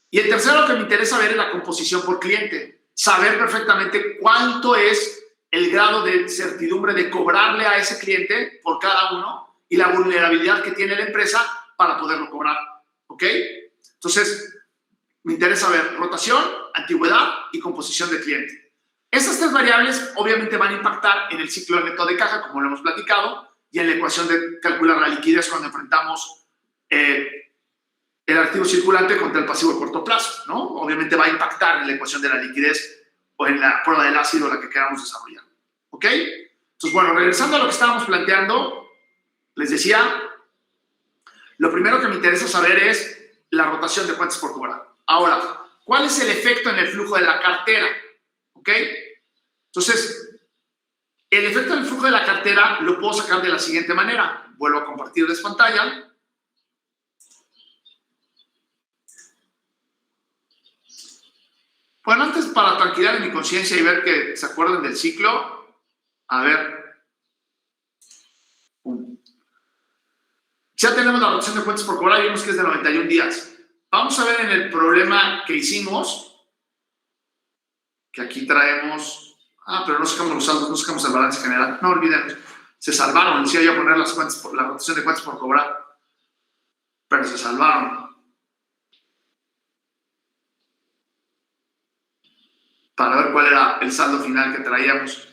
Y el tercero que me interesa ver es la composición por cliente. Saber perfectamente cuánto es el grado de certidumbre de cobrarle a ese cliente por cada uno y la vulnerabilidad que tiene la empresa para poderlo cobrar, ¿ok? Entonces, me interesa ver rotación, antigüedad y composición de cliente. Estas tres variables obviamente van a impactar en el ciclo neto de caja, como lo hemos platicado, y en la ecuación de calcular la liquidez cuando enfrentamos el activo circulante contra el pasivo a corto plazo, ¿no? Obviamente va a impactar en la ecuación de la liquidez o en la prueba del ácido, la que queramos desarrollar, ¿ok? Entonces, bueno, regresando a lo que estábamos planteando, les decía, lo primero que me interesa saber es la rotación de cuentas por cobrar. Ahora, ¿cuál es el efecto en el flujo de la cartera? ¿Ok? Entonces, el efecto en el flujo de la cartera lo puedo sacar de la siguiente manera. Vuelvo a compartirles pantalla. Bueno, antes, para tranquilizar mi conciencia y ver que se acuerden del ciclo, a ver. Ya tenemos la rotación de cuentas por cobrar y vimos que es de 91 días. Vamos a ver en el problema que hicimos, que aquí traemos... pero no sacamos los saldos, no sacamos el balance general. No olviden, se salvaron. Decía yo poner la rotación de cuentas por cobrar, pero se salvaron. Para ver cuál era el saldo final que traíamos.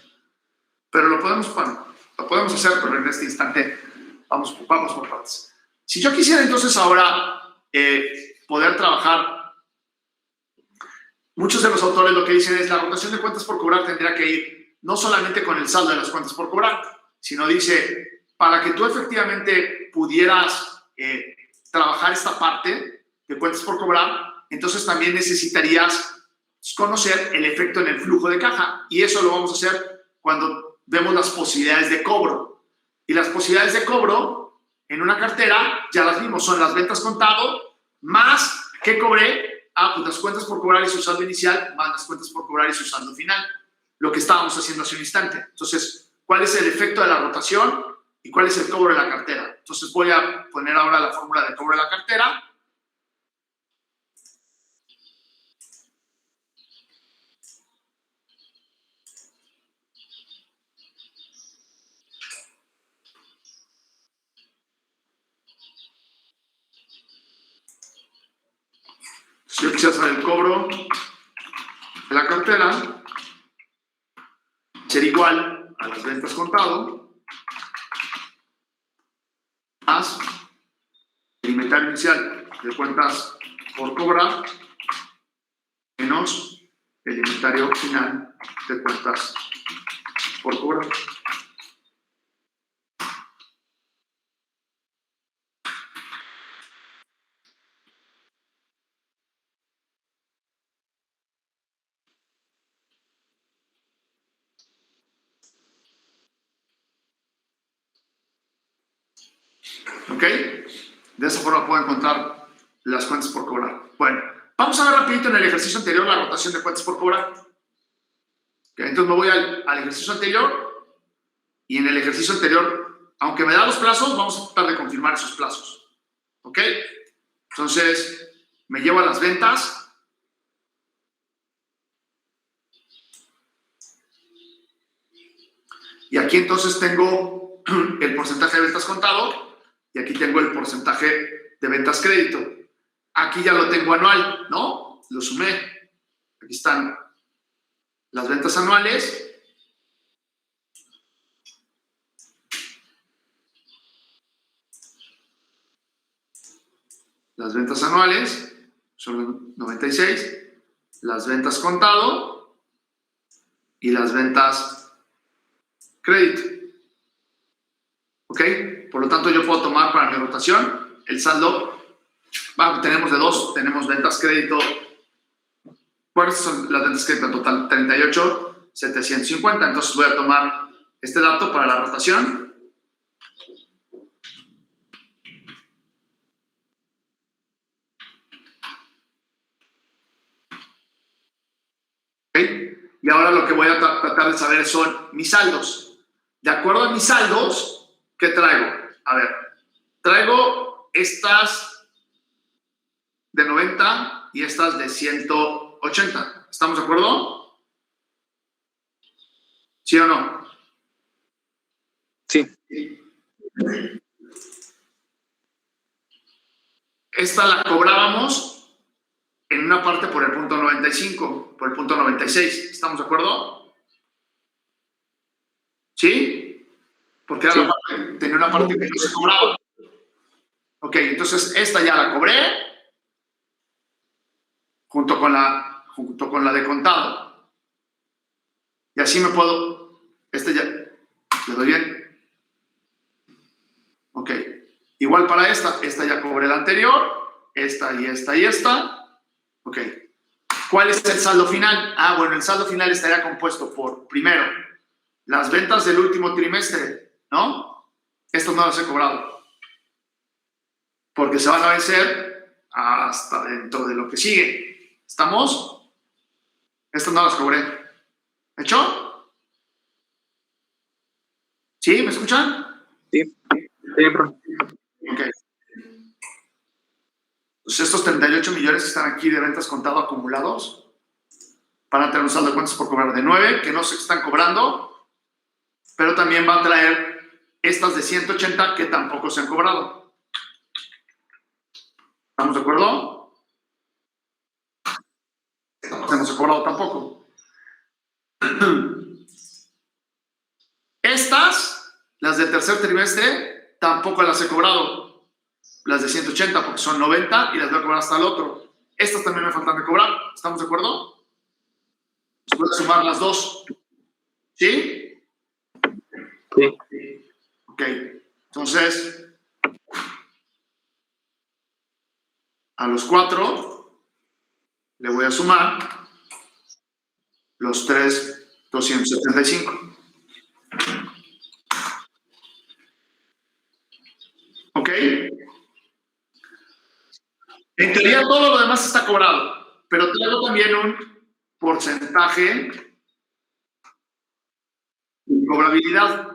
Pero lo podemos hacer, pero en este instante vamos por partes. Si yo quisiera entonces ahora poder trabajar, muchos de los autores lo que dicen es la rotación de cuentas por cobrar tendría que ir no solamente con el saldo de las cuentas por cobrar, sino dice, para que tú efectivamente pudieras trabajar esta parte de cuentas por cobrar, entonces también necesitarías conocer el efecto en el flujo de caja. Y eso lo vamos a hacer cuando vemos las posibilidades de cobro. Y las posibilidades de cobro en una cartera, ya las vimos, son las ventas contado más ¿qué cobré? Pues las cuentas por cobrar y su saldo inicial más las cuentas por cobrar y su saldo final. Lo que estábamos haciendo hace un instante. Entonces, ¿cuál es el efecto de la rotación y cuál es el cobro de la cartera? Entonces, voy a poner ahora la fórmula de cobro de la cartera. Si yo quisiera saber el cobro de la cartera, sería igual a las ventas contado más el inventario inicial de cuentas por cobrar menos el inventario final de cuentas por cobrar. ¿Ok? De esa forma puedo encontrar las cuentas por cobrar. Bueno, vamos a ver rapidito en el ejercicio anterior la rotación de cuentas por cobrar. ¿Okay? Entonces me voy al ejercicio anterior y en el ejercicio anterior, aunque me da los plazos, vamos a tratar de confirmar esos plazos. ¿Ok? Entonces, me llevo a las ventas. Y aquí entonces tengo el porcentaje de ventas contado y aquí tengo el porcentaje de ventas crédito. Aquí ya lo tengo anual, ¿no? Lo sumé. Aquí están las ventas anuales. Las ventas anuales son 96. Las ventas contado y las ventas crédito. ¿Ok? Por lo tanto, yo puedo tomar para mi rotación el saldo. Tenemos de dos, tenemos ventas crédito. ¿Cuáles son las ventas crédito en total? 38,750. Entonces voy a tomar este dato para la rotación. ¿Okay? Y ahora lo que voy a tratar de saber son mis saldos. De acuerdo a mis saldos, ¿qué traigo? A ver, traigo estas de 90 y estas de 180. ¿Estamos de acuerdo? ¿Sí o no? Sí. Esta la cobrábamos en una parte por el punto 95, por el punto 96. ¿Estamos de acuerdo? ¿Sí? Porque era tenía una parte que no se cobraba. Ok, entonces esta ya la cobré junto con la de contado. Y así me puedo... ya... ¿Le doy bien? Ok. Igual para esta ya cobré la anterior, esta y esta y esta. Ok. ¿Cuál es el saldo final? Bueno, el saldo final estaría compuesto por, primero, las ventas del último trimestre, ¿no? Estos no los he cobrado. Porque se van a vencer hasta dentro de lo que sigue. ¿Estamos? Estas no las cobré. ¿Hecho? ¿Sí? ¿Me escuchan? Sí. Sí, bro. Ok. Pues estos 38 millones que están aquí de ventas contado acumulados van a tener un saldo de cuentas por cobrar de 9, que no se están cobrando, pero también va a traer estas de 180 que tampoco se han cobrado. ¿Estamos de acuerdo? Estas no se han cobrado tampoco. Estas, las del tercer trimestre, tampoco las he cobrado. Las de 180 porque son 90 y las voy a cobrar hasta el otro. Estas también me faltan de cobrar. ¿Estamos de acuerdo? Voy a sumar las dos. ¿Sí? Sí. Ok. Entonces, a los 4 le voy a sumar los 3,275. ¿Ok? En teoría todo lo demás está cobrado, pero traigo también un porcentaje de cobrabilidad.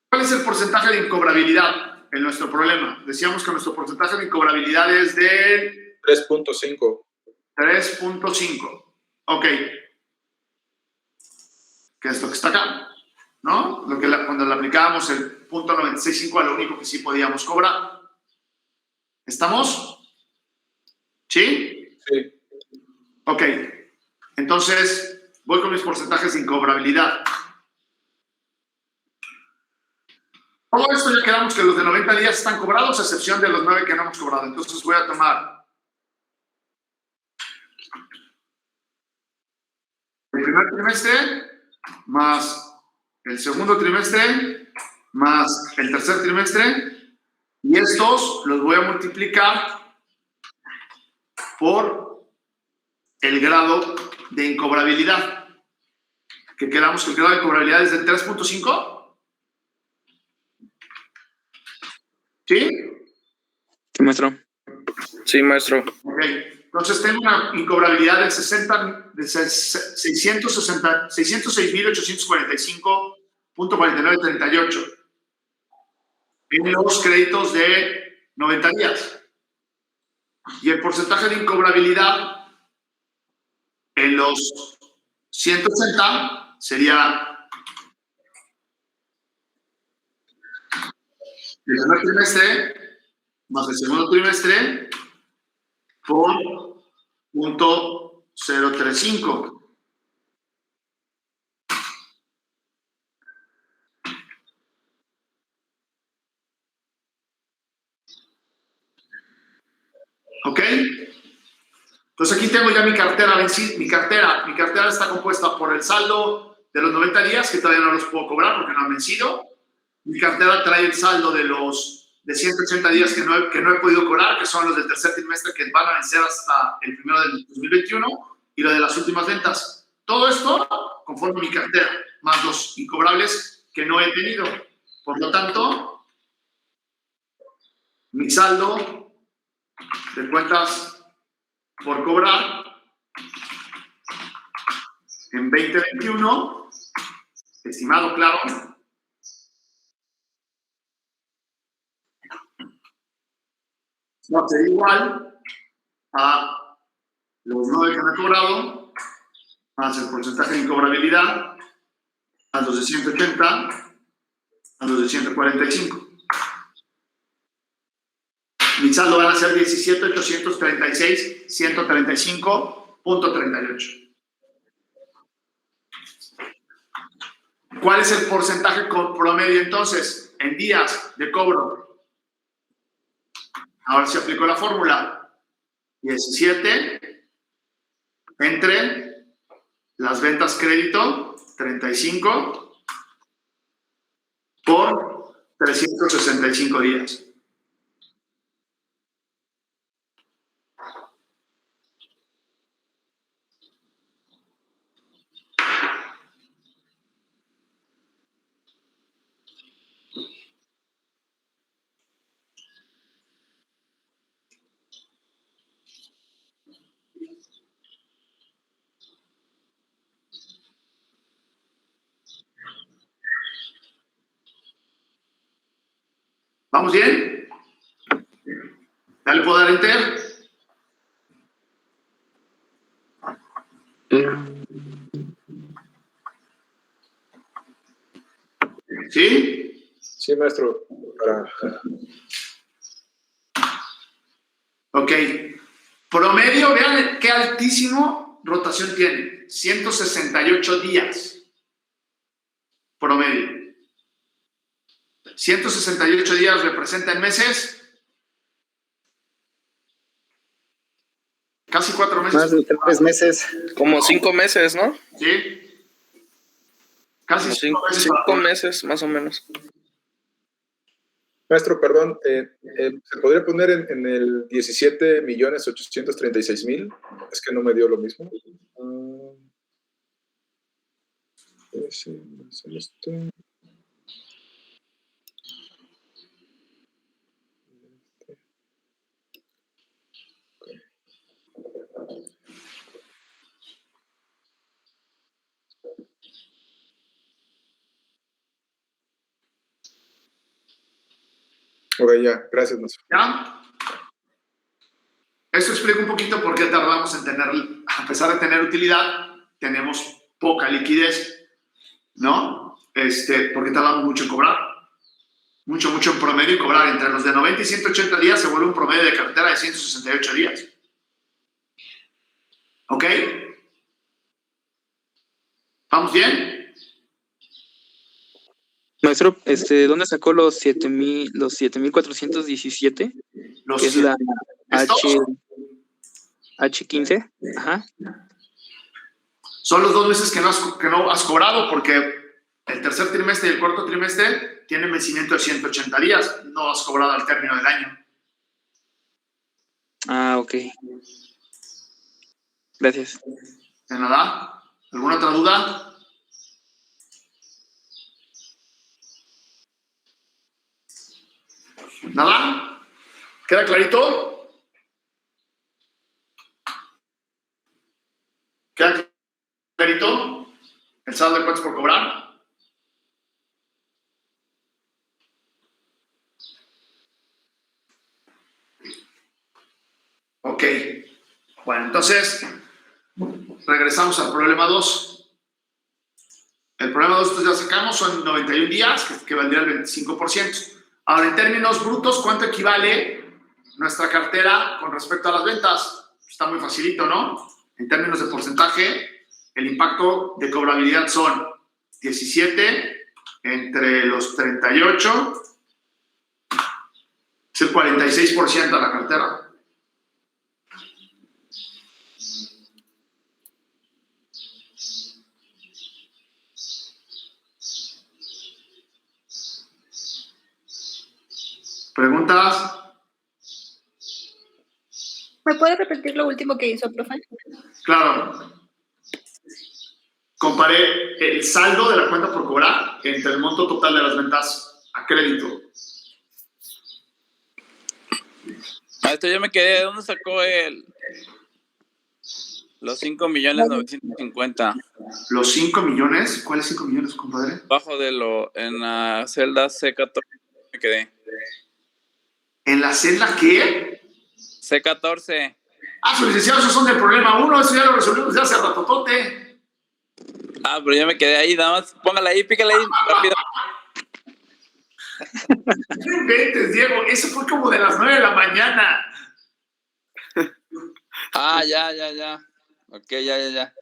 ¿Cuál es el porcentaje de incobrabilidad en nuestro problema? Decíamos que nuestro porcentaje de incobrabilidad es del 3.5. 3.5. Ok. ¿Qué es lo que está acá? ¿No? Cuando le aplicábamos el punto 96.5 a lo único que sí podíamos cobrar. ¿Estamos? ¿Sí? Sí. Ok. Entonces, voy con mis porcentajes de incobrabilidad. Todo esto ya quedamos que los de 90 días están cobrados, a excepción de los 9 que no hemos cobrado. Entonces voy a tomar el primer trimestre más el segundo trimestre más el tercer trimestre y estos los voy a multiplicar por el grado de incobrabilidad. Que quedamos que el grado de incobrabilidad es del 3.5. ¿Sí? Sí, maestro. Sí, maestro. Ok. Entonces tengo una incobrabilidad del 606.845.4938 en los créditos de 90 días. Y el porcentaje de incobrabilidad en los 180 sería el primer trimestre más el segundo trimestre por 0.035. Entonces aquí tengo ya mi cartera vencida. Mi cartera está compuesta por el saldo de los 90 días, que todavía no los puedo cobrar porque no han vencido. Mi cartera trae el saldo de 180 días que no he podido cobrar, que son los del tercer trimestre que van a vencer hasta el primero del 2021, y lo de las últimas ventas. Todo esto conforme mi cartera, más los incobrables que no he tenido. Por lo tanto, mi saldo de cuentas por cobrar en 2021, estimado, claro, va a ser igual a los 9 que me he cobrado, más el porcentaje de incobrabilidad, a los de 180, a los de 145. Mi saldo van a ser 17,836,135.38. ¿Cuál es el porcentaje promedio entonces en días de cobro? Ahora se aplicó la fórmula. 17 entre las ventas crédito, 35 por 365 días. ¿Vamos bien? ¿Ya le puedo dar enter? ¿Sí? Sí, maestro. Ok. Promedio, vean qué altísimo rotación tiene. 168 días. Promedio. 168 días representan meses. Casi 4 meses. Más de 3 meses. Como 5 meses, ¿no? Sí. Casi 5 meses. 5 meses, más o menos. Maestro, perdón, ¿se podría poner en el 17,836,000? Es que no me dio lo mismo. Ok, ya, gracias, maestro. ¿Ya? Esto explica un poquito por qué tardamos en tener, a pesar de tener utilidad, tenemos poca liquidez, ¿no? Porque tardamos mucho en cobrar. Mucho en promedio en cobrar. Entre los de 90 y 180 días se vuelve un promedio de cartera de 168 días. ¿Ok? ¿Vamos bien? Maestro, ¿dónde sacó los 7,417? Los Que es la ¿estos? H15. Ajá. Son los 2 meses que no has cobrado, porque el tercer trimestre y el cuarto trimestre tienen vencimiento de 180 días. No has cobrado al término del año. Ah, ok. Gracias. ¿De nada? ¿Alguna otra duda? ¿Nada? ¿Queda clarito? ¿Queda clarito? ¿El saldo de cuentas por cobrar? Ok. Bueno, entonces, regresamos al problema 2. El problema 2 que ya sacamos son 91 días, que valdría el 25%. Ahora, en términos brutos, ¿cuánto equivale nuestra cartera con respecto a las ventas? Está muy facilito, ¿no? En términos de porcentaje, el impacto de cobrabilidad son 17 entre los 38, es el 46% de la cartera. ¿Preguntas? ¿Me puede repetir lo último que hizo, profe? Claro. Comparé el saldo de la cuenta por cobrar entre el monto total de las ventas a crédito. Maestro, yo me quedé. ¿Dónde sacó los 5.950.000? ¿Los 5 millones? ¿Cuáles 5 millones, compadre? Bajo en la celda C14 me quedé. ¿En la celda qué? C14. Ah, sus licenciados, esos son del problema 1, eso ya lo resolvimos ya hace ratotote. Ah, pero yo me quedé ahí, nada más. Póngala ahí, pícala ahí, rápido. No inventes, Diego, eso fue como de las 9 de la mañana. Ah, ya. Ok, ya.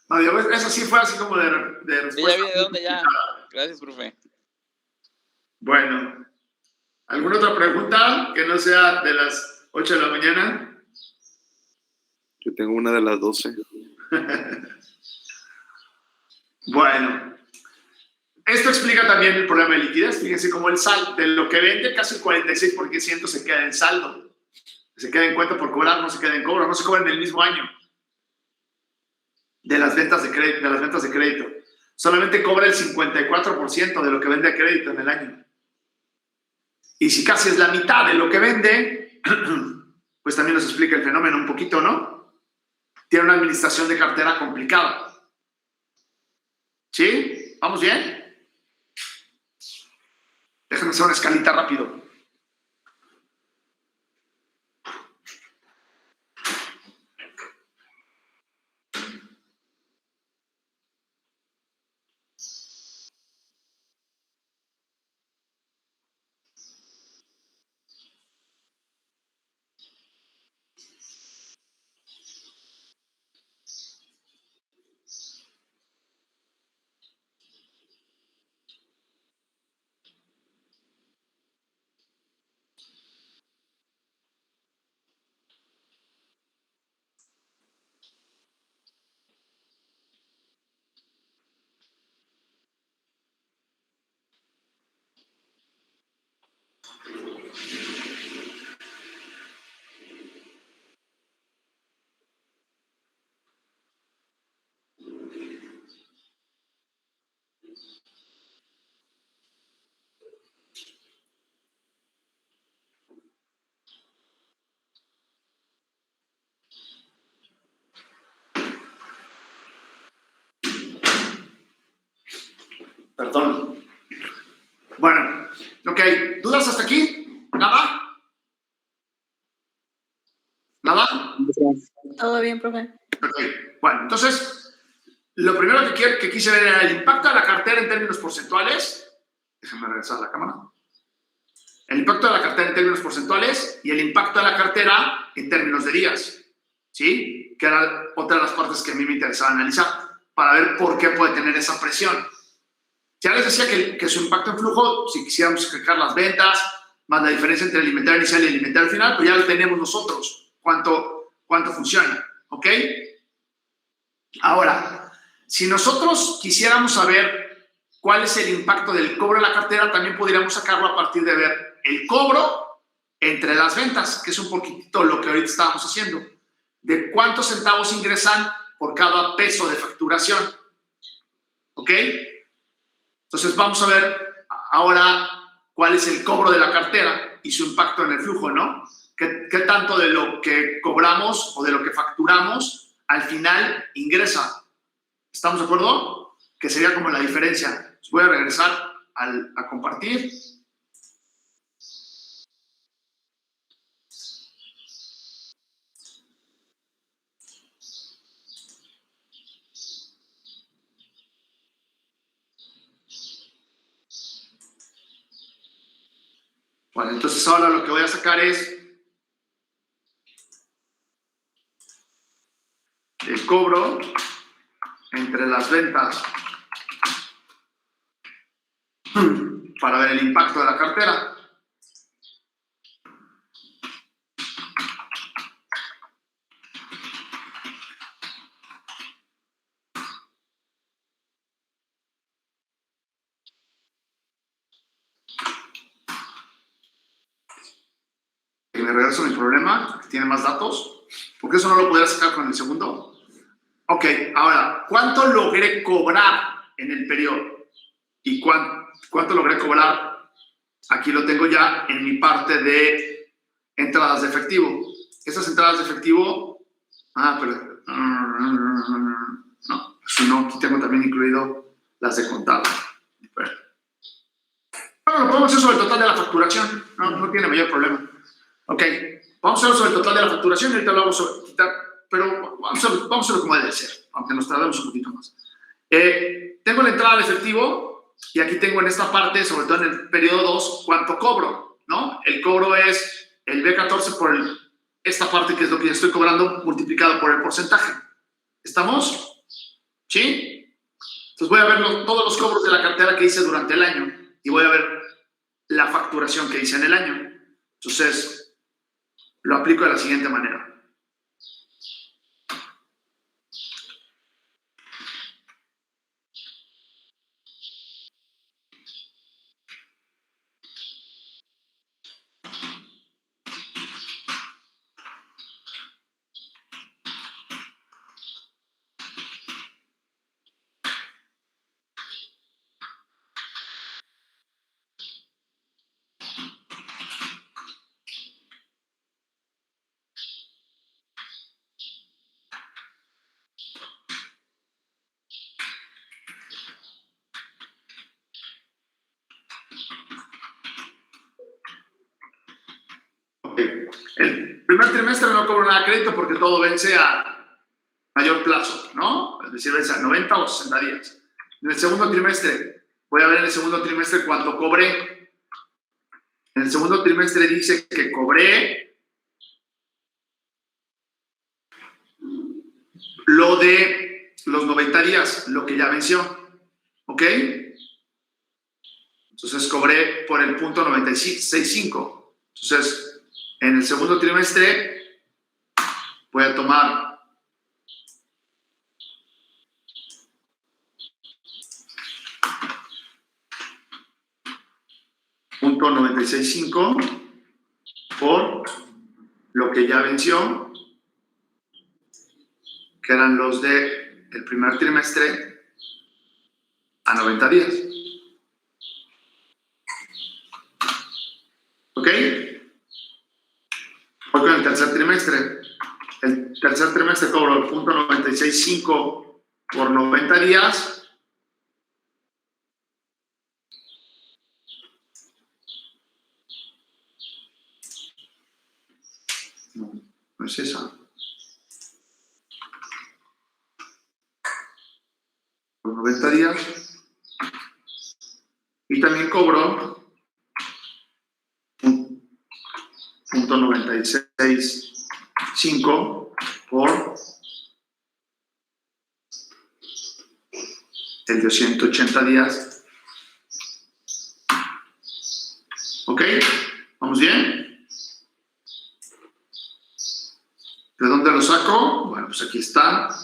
No, Diego, eso sí fue así como de Sí, ya vi de dónde ya. Gracias, profe. Bueno, ¿alguna otra pregunta que no sea de las 8 de la mañana? Yo tengo una de las 12. Bueno, esto explica también el problema de liquidez. Fíjense cómo el saldo de lo que vende, casi el 46% se queda en saldo. Se queda en cuenta por cobrar, no se queda en cobro, no se cobra en el mismo año de las ventas de crédito. Solamente cobra el 54% de lo que vende a crédito en el año. Y si casi es la mitad de lo que vende, pues también nos explica el fenómeno un poquito, ¿no? Tiene una administración de cartera complicada. ¿Sí? ¿Vamos bien? Déjenme hacer una escalita rápido. Perdón. Bueno, ok. ¿Dudas hasta aquí? ¿Nada? ¿Nada? Todo bien, profe. Ok. Bueno, entonces, lo primero que quise ver era el impacto de la cartera en términos porcentuales. Déjenme regresar a la cámara. El impacto de la cartera en términos porcentuales y el impacto de la cartera en términos de días. ¿Sí? Que era otra de las partes que a mí me interesaba analizar para ver por qué puede tener esa presión. Ya les decía que su impacto en flujo, si quisiéramos sacar las ventas, más la diferencia entre el inventario inicial y el inventario final, pues ya lo tenemos nosotros, cuánto funciona, ¿ok? Ahora, si nosotros quisiéramos saber cuál es el impacto del cobro de la cartera, también podríamos sacarlo a partir de ver el cobro entre las ventas, que es un poquitito lo que ahorita estábamos haciendo, de cuántos centavos ingresan por cada peso de facturación, ¿ok? Entonces vamos a ver ahora cuál es el cobro de la cartera y su impacto en el flujo, ¿no? ¿Qué tanto de lo que cobramos o de lo que facturamos al final ingresa? ¿Estamos de acuerdo? Que sería como la diferencia. Voy a regresar a compartir. Bueno, entonces ahora lo que voy a sacar es el cobro entre las ventas para ver el impacto de la cartera. me regreso a mi problema, que tiene más datos, porque eso no lo podría sacar con el segundo. Ok, ahora, ¿cuánto logré cobrar en el periodo? ¿Y cuánto logré cobrar? Aquí lo tengo ya en mi parte de entradas de efectivo. Esas entradas de efectivo, pero no, si no, aquí tengo también incluido las de contado. Bueno, lo podemos hacer sobre el total de la facturación, no tiene mayor problema. Ok, vamos a hacerlo sobre el total de la facturación y ahorita lo vamos a quitar, pero vamos a hacerlo como debe ser, aunque nos tardemos un poquito más. Tengo la entrada de efectivo y aquí tengo en esta parte, sobre todo en el periodo 2, cuánto cobro, ¿no? El cobro es el B14 por esta parte que es lo que yo estoy cobrando multiplicado por el porcentaje. ¿Estamos? ¿Sí? Entonces voy a ver todos los cobros de la cartera que hice durante el año y voy a ver la facturación que hice en el año. Entonces, lo aplico de la siguiente manera. El primer trimestre no cobro nada de crédito porque todo vence a mayor plazo, ¿no? Es decir, vence a 90 o 60 días. En el segundo trimestre, voy a ver en el segundo trimestre cuánto cobré. En el segundo trimestre dice que cobré lo de los 90 días, lo que ya venció, ¿ok? Entonces cobré por el punto 96.5. Entonces, en el segundo trimestre voy a tomar punto 96.5 por lo que ya venció, que eran los del primer trimestre a 90 días. ¿Ok? Voy con el tercer trimestre. El tercer trimestre cobro el punto 96.5 por 90 días. No es esa. Por 90 días. Y también cobro punto 96.5 por el de 180 días. ¿Ok? ¿Vamos bien? ¿De dónde lo saco? Bueno, pues aquí está.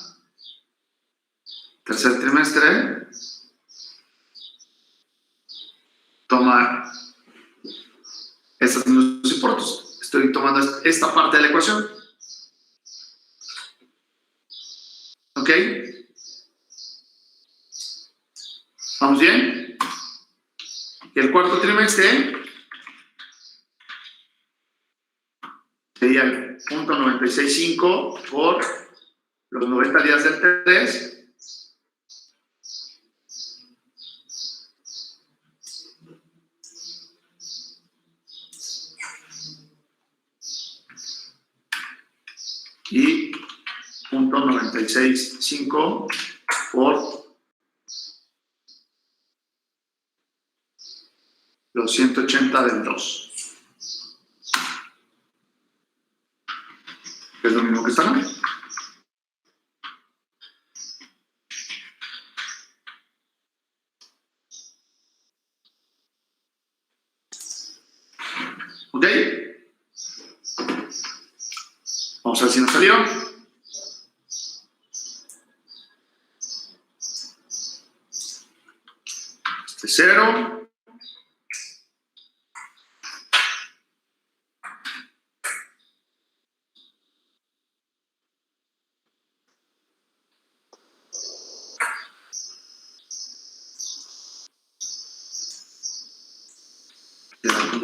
Tercer trimestre. Toma estos mismos importes. Estoy tomando esta parte de la ecuación. ¿Ok? ¿Vamos bien? Y el cuarto trimestre sería el punto 96.5 por los 90 días del 3. Y punto 96.5 por los 180 del 2. Es lo mismo que está acá. ¿Ok? Vamos a ver si nos salió. Este 0.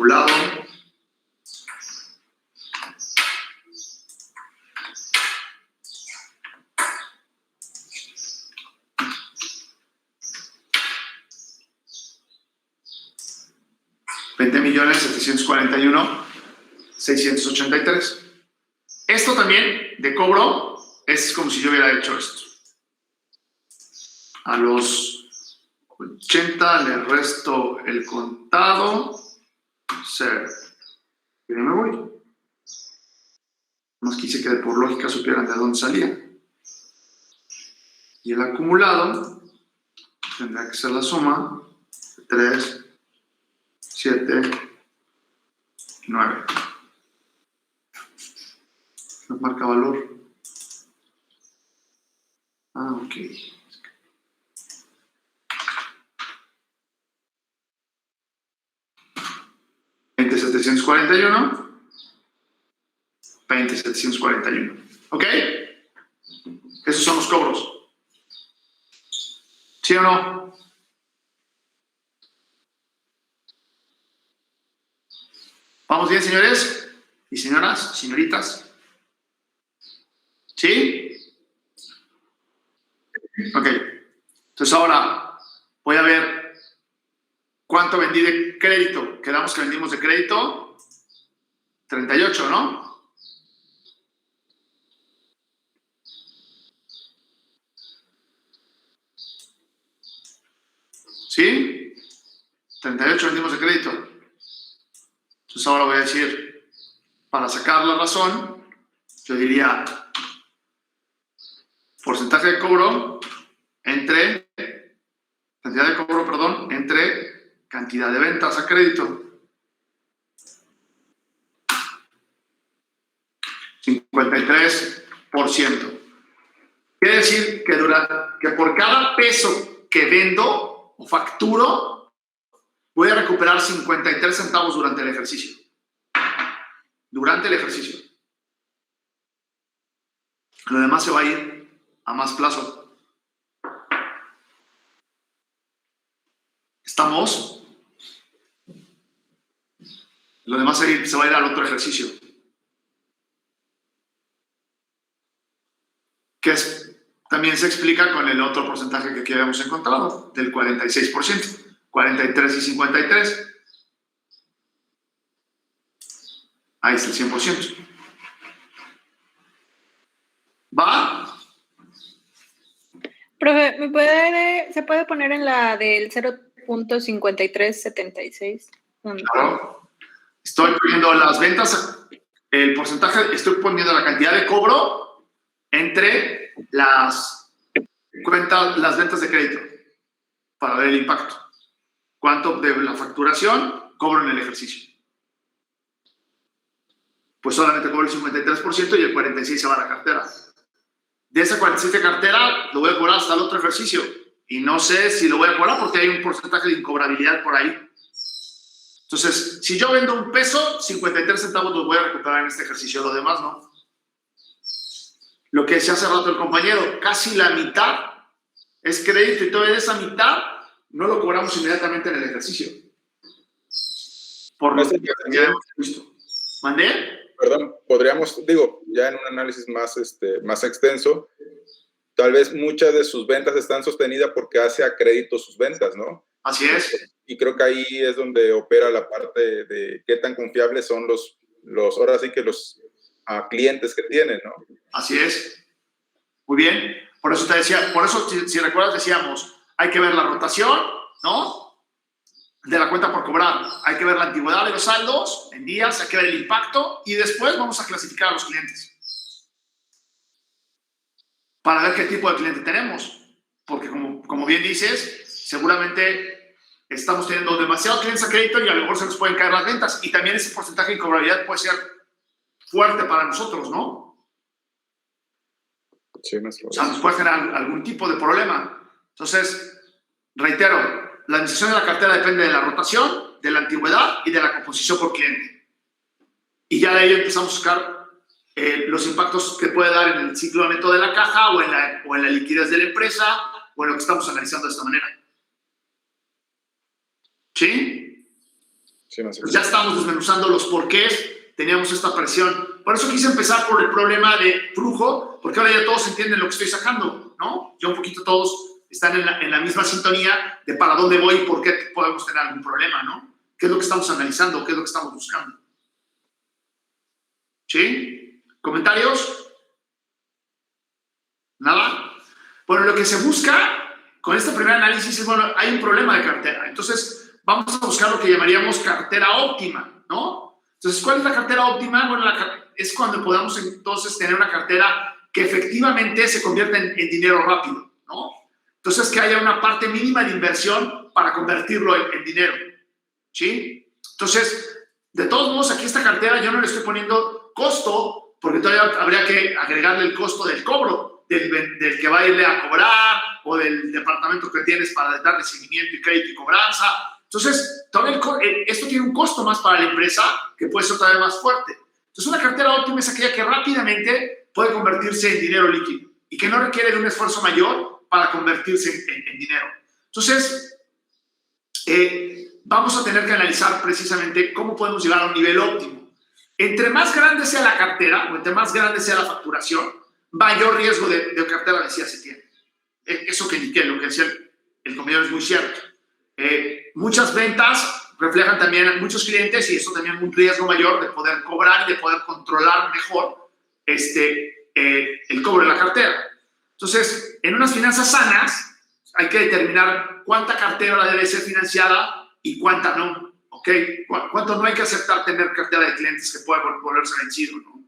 acumulado. $20,741,683. Esto también de cobro es como si yo hubiera hecho esto. A los 80 le resto el contado, 0. Y me voy. Más quise que por lógica supieran de dónde salía. Y el acumulado tendrá que ser la suma de 3, 7, 9. Nos marca valor. Ok. 20,741. 20,741. ¿Ok? Esos son los cobros. ¿Sí o no? ¿Vamos bien, señores? ¿Y señoras? ¿Señoritas? ¿Sí? Ok. Entonces ahora voy a ver cuánto vendí de crédito. Quedamos que vendimos de crédito 38, ¿no? ¿Sí? 38 vendimos de crédito. Entonces ahora voy a decir, para sacar la razón, yo diría porcentaje de cobro entre, cantidad de cobro, perdón, entre cantidad de ventas a crédito. 53%. Quiere decir que por cada peso que vendo o facturo, voy a recuperar 53 centavos durante el ejercicio. Durante el ejercicio. Lo demás se va a ir a más plazo. ¿Estamos? Lo demás se va a ir al otro ejercicio. Que también se explica con el otro porcentaje que aquí habíamos encontrado, del 46%, 43 y 53. Ahí está el 100%. ¿Va? Profe, ¿se puede poner en la del 0.5376? Claro. Estoy poniendo las ventas, el porcentaje, estoy poniendo la cantidad de cobro entre las ventas de crédito para ver el impacto. ¿Cuánto de la facturación cobro en el ejercicio? Pues solamente cobro el 53% y el 46% se va a la cartera. De esa 47 cartera lo voy a cobrar hasta el otro ejercicio. Y no sé si lo voy a cobrar porque hay un porcentaje de incobrabilidad por ahí. Entonces, si yo vendo un peso, 53 centavos los voy a recuperar en este ejercicio, lo demás no. Lo que decía hace rato el compañero, casi la mitad es crédito y toda esa mitad no lo cobramos inmediatamente en el ejercicio. Por lo que ya hemos visto. ¿Mandé? Perdón, podríamos, ya en un análisis más extenso, tal vez muchas de sus ventas están sostenidas porque hace a crédito sus ventas, ¿no? Así es. Y creo que ahí es donde opera la parte de qué tan confiables son los ahora sí que los clientes que tienen, ¿no? Así es. Muy bien. Por eso te decía, si recuerdas decíamos, hay que ver la rotación, ¿no? De la cuenta por cobrar. Hay que ver la antigüedad de los saldos en días, hay que ver el impacto y después vamos a clasificar a los clientes para ver qué tipo de cliente tenemos. Porque como bien dices, seguramente estamos teniendo demasiados clientes a crédito y a lo mejor se nos pueden caer las ventas. Y también ese porcentaje de incobrabilidad puede ser fuerte para nosotros, ¿no? Sí, maestro. O sea, nos puede generar algún tipo de problema. Entonces, reitero, la decisión de la cartera depende de la rotación, de la antigüedad y de la composición por cliente. Y ya de ahí empezamos a buscar los impactos que puede dar en el ciclo neto de la caja o en la liquidez de la empresa o en lo que estamos analizando de esta manera. ¿Sí? Sí, más o Pues menos. ya estamos desmenuzando los porqués, teníamos esta presión. Por eso quise empezar por el problema de flujo, porque ahora ya todos entienden lo que estoy sacando, ¿no? Ya un poquito todos están en la misma sintonía de para dónde voy y por qué podemos tener algún problema, ¿no? ¿Qué es lo que estamos analizando? ¿Qué es lo que estamos buscando? ¿Sí? ¿Comentarios? ¿Nada? Bueno, lo que se busca con este primer análisis es, bueno, hay un problema de cartera. Entonces, vamos a buscar lo que llamaríamos cartera óptima, ¿no? Entonces, ¿cuál es la cartera óptima? Bueno, es cuando podamos entonces tener una cartera que efectivamente se convierta en dinero rápido, ¿no? Entonces, que haya una parte mínima de inversión para convertirlo en dinero, ¿sí? Entonces, de todos modos, aquí esta cartera yo no le estoy poniendo costo, porque todavía habría que agregarle el costo del cobro, del que va a irle a cobrar, o del departamento que tienes para darle seguimiento y crédito y cobranza. Entonces, todavía esto tiene un costo más para la empresa que puede ser todavía más fuerte. Entonces, una cartera óptima es aquella que rápidamente puede convertirse en dinero líquido y que no requiere de un esfuerzo mayor para convertirse en dinero. Entonces, vamos a tener que analizar precisamente cómo podemos llegar a un nivel óptimo. Entre más grande sea la cartera o entre más grande sea la facturación, mayor riesgo de cartera vencida se tiene. Eso que lo que decía el compañero es muy cierto. Muchas ventas reflejan también a muchos clientes y eso también es un riesgo mayor de poder cobrar y de poder controlar mejor el cobro de la cartera. Entonces, en unas finanzas sanas hay que determinar cuánta cartera debe ser financiada y cuánta no, ¿ok? Cuánto no hay que aceptar tener cartera de clientes que puede volverse vencido, ¿no?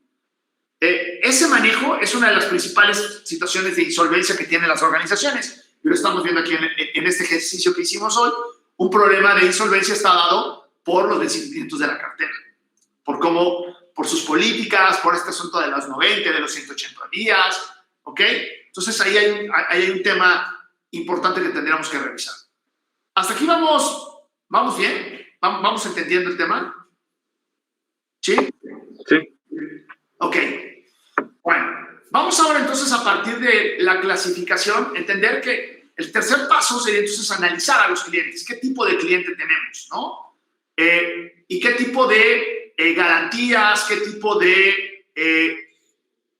Ese manejo es una de las principales situaciones de insolvencia que tienen las organizaciones. Y lo estamos viendo aquí en este ejercicio que hicimos hoy. Un problema de insolvencia está dado por los vencimientos de la cartera, por sus políticas, por este asunto de los 90, de los 180 días, ¿ok? Entonces ahí hay un tema importante que tendríamos que revisar. ¿Hasta aquí vamos bien? ¿Vamos entendiendo el tema? ¿Sí? Sí. Ok. Bueno, vamos ahora entonces a partir de la clasificación, entender que el tercer paso sería entonces analizar a los clientes, qué tipo de cliente tenemos, ¿no? Y qué tipo de garantías, qué tipo de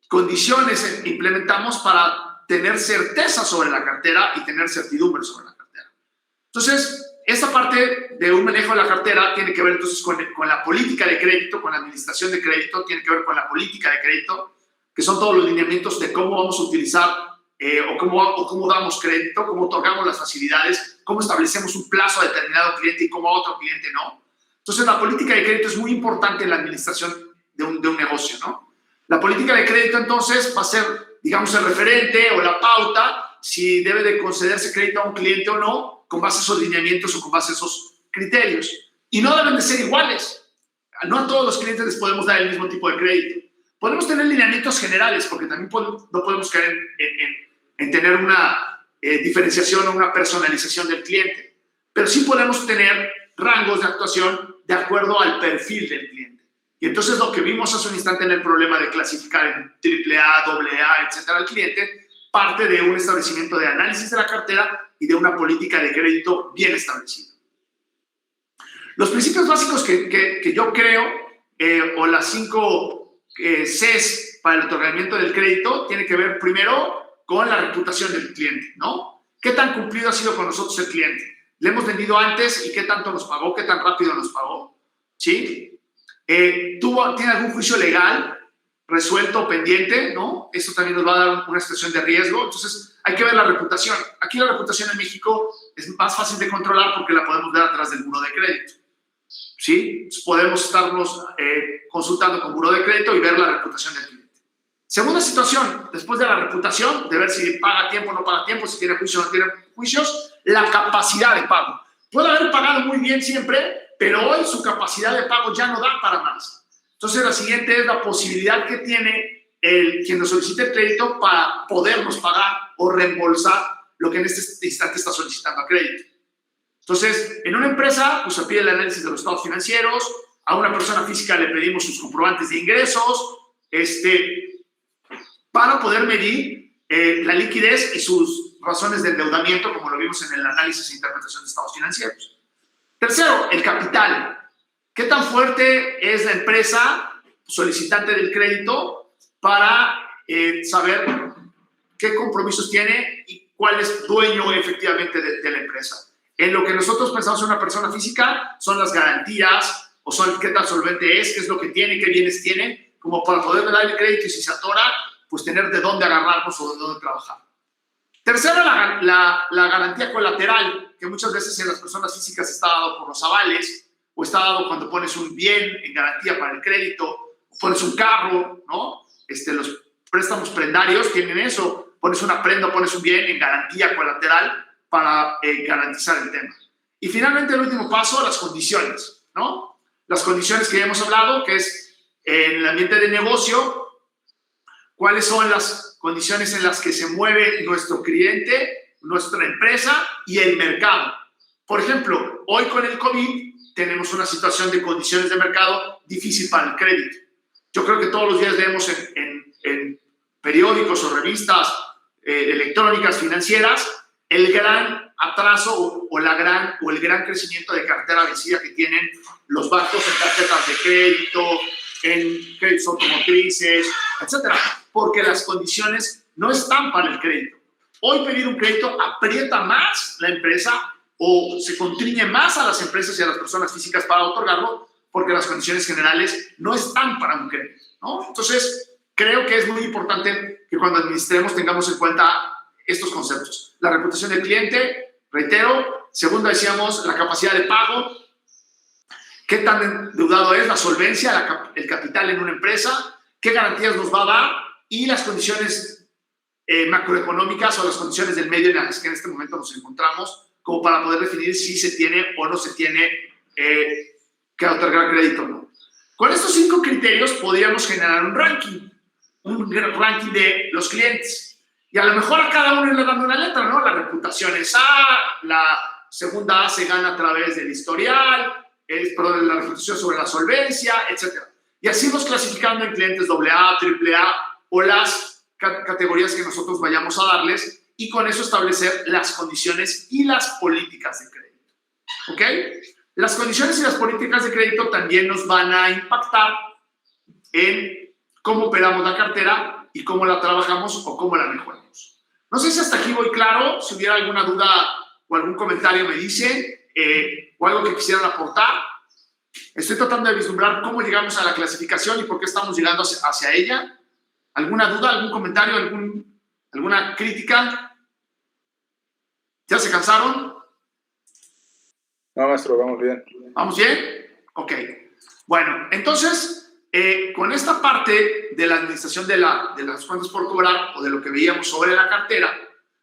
condiciones implementamos para tener certeza sobre la cartera y tener certidumbre sobre la cartera. Entonces, esta parte de un manejo de la cartera tiene que ver entonces con la política de crédito, con la administración de crédito, tiene que ver con la política de crédito, que son todos los lineamientos de cómo vamos a utilizar o cómo damos crédito, cómo otorgamos las facilidades, cómo establecemos un plazo a determinado cliente y cómo a otro cliente no. Entonces, la política de crédito es muy importante en la administración de un negocio, ¿no? La política de crédito, entonces, va a ser, digamos, el referente o la pauta si debe de concederse crédito a un cliente o no, con base a esos lineamientos o con base a esos criterios. Y no deben de ser iguales. No a todos los clientes les podemos dar el mismo tipo de crédito. Podemos tener lineamientos generales, porque también no podemos caer en tener una diferenciación o una personalización del cliente. Pero sí podemos tener rangos de actuación de acuerdo al perfil del cliente. Y entonces lo que vimos hace un instante en el problema de clasificar en AAA, AA, etcétera, al cliente, parte de un establecimiento de análisis de la cartera y de una política de crédito bien establecida. Los principios básicos que yo creo, o las 5 Cs para el otorgamiento del crédito, tiene que ver primero con la reputación del cliente, ¿no? ¿Qué tan cumplido ha sido con nosotros el cliente? ¿Le hemos vendido antes y qué tanto nos pagó? ¿Qué tan rápido nos pagó? ¿Sí? ¿Tiene algún juicio legal resuelto o pendiente? ¿No? Eso también nos va a dar una situación de riesgo. Entonces, hay que ver la reputación. Aquí la reputación en México es más fácil de controlar porque la podemos ver atrás del buró de crédito. ¿Sí? Podemos estarnos consultando con buró de crédito y ver la reputación del cliente. Segunda situación, después de la reputación, de ver si paga a tiempo o no paga a tiempo, si tiene juicios o no tiene juicios, la capacidad de pago. Puede haber pagado muy bien siempre, pero hoy su capacidad de pago ya no da para más. Entonces, la siguiente es la posibilidad que tiene quien nos solicite el crédito para podernos pagar o reembolsar lo que en este instante está solicitando a crédito. Entonces, en una empresa, pues se pide el análisis de los estados financieros, a una persona física le pedimos sus comprobantes de ingresos, para poder medir la liquidez y sus razones de endeudamiento, como lo vimos en el análisis e interpretación de estados financieros. Tercero, el capital. ¿Qué tan fuerte es la empresa solicitante del crédito para saber qué compromisos tiene y cuál es dueño efectivamente de la empresa? En lo que nosotros pensamos en una persona física son las garantías, o son qué tan solvente es, qué es lo que tiene, qué bienes tiene, como para poder dar el crédito y si se atora, pues tener de dónde agarrarnos o de dónde trabajar. Tercera, la garantía colateral, que muchas veces en las personas físicas está dado por los avales, o está dado cuando pones un bien en garantía para el crédito, o pones un carro, ¿no? Los préstamos prendarios tienen eso, pones una prenda, pones un bien en garantía colateral para garantizar el tema. Y finalmente el último paso, las condiciones, ¿no? Las condiciones que ya hemos hablado, que es en el ambiente de negocio, cuáles son las condiciones en las que se mueve nuestro cliente, nuestra empresa y el mercado. Por ejemplo, hoy con el COVID tenemos una situación de condiciones de mercado difícil para el crédito. Yo creo que todos los días vemos en periódicos o revistas electrónicas financieras el gran atraso o el gran crecimiento de cartera vencida que tienen los bancos en tarjetas de crédito, en créditos automotrices, etcétera, porque las condiciones no están para el crédito. Hoy pedir un crédito aprieta más la empresa o se constriñe más a las empresas y a las personas físicas para otorgarlo porque las condiciones generales no están para un crédito, ¿no? Entonces, creo que es muy importante que cuando administremos tengamos en cuenta estos conceptos. La reputación del cliente, reitero. Segundo, decíamos, la capacidad de pago. ¿Qué tan endeudado es? La solvencia, el capital en una empresa. ¿Qué garantías nos va a dar? Y las condiciones macroeconómicas o las condiciones del medio en las que en este momento nos encontramos, como para poder definir si se tiene o no se tiene que otorgar crédito o no. Con estos 5 criterios podríamos generar un ranking de los clientes. Y a lo mejor a cada uno le dan una letra, ¿no? La reputación es A, la segunda A se gana a través del historial, la reputación sobre la solvencia, etc. Y así nos clasificando en clientes AA, AAA o las categorías que nosotros vayamos a darles y con eso establecer las condiciones y las políticas de crédito. ¿Ok? Las condiciones y las políticas de crédito también nos van a impactar en cómo operamos la cartera y cómo la trabajamos o cómo la mejoramos. No sé si hasta aquí voy claro. Si hubiera alguna duda o algún comentario me dicen, o algo que quisieran aportar. Estoy tratando de vislumbrar cómo llegamos a la clasificación y por qué estamos llegando hacia ella. ¿Alguna duda, algún comentario, alguna crítica? ¿Ya se cansaron? No, maestro, vamos bien. ¿Vamos bien? Ok. Bueno, entonces, con esta parte de la administración de las cuentas por cobrar o de lo que veíamos sobre la cartera,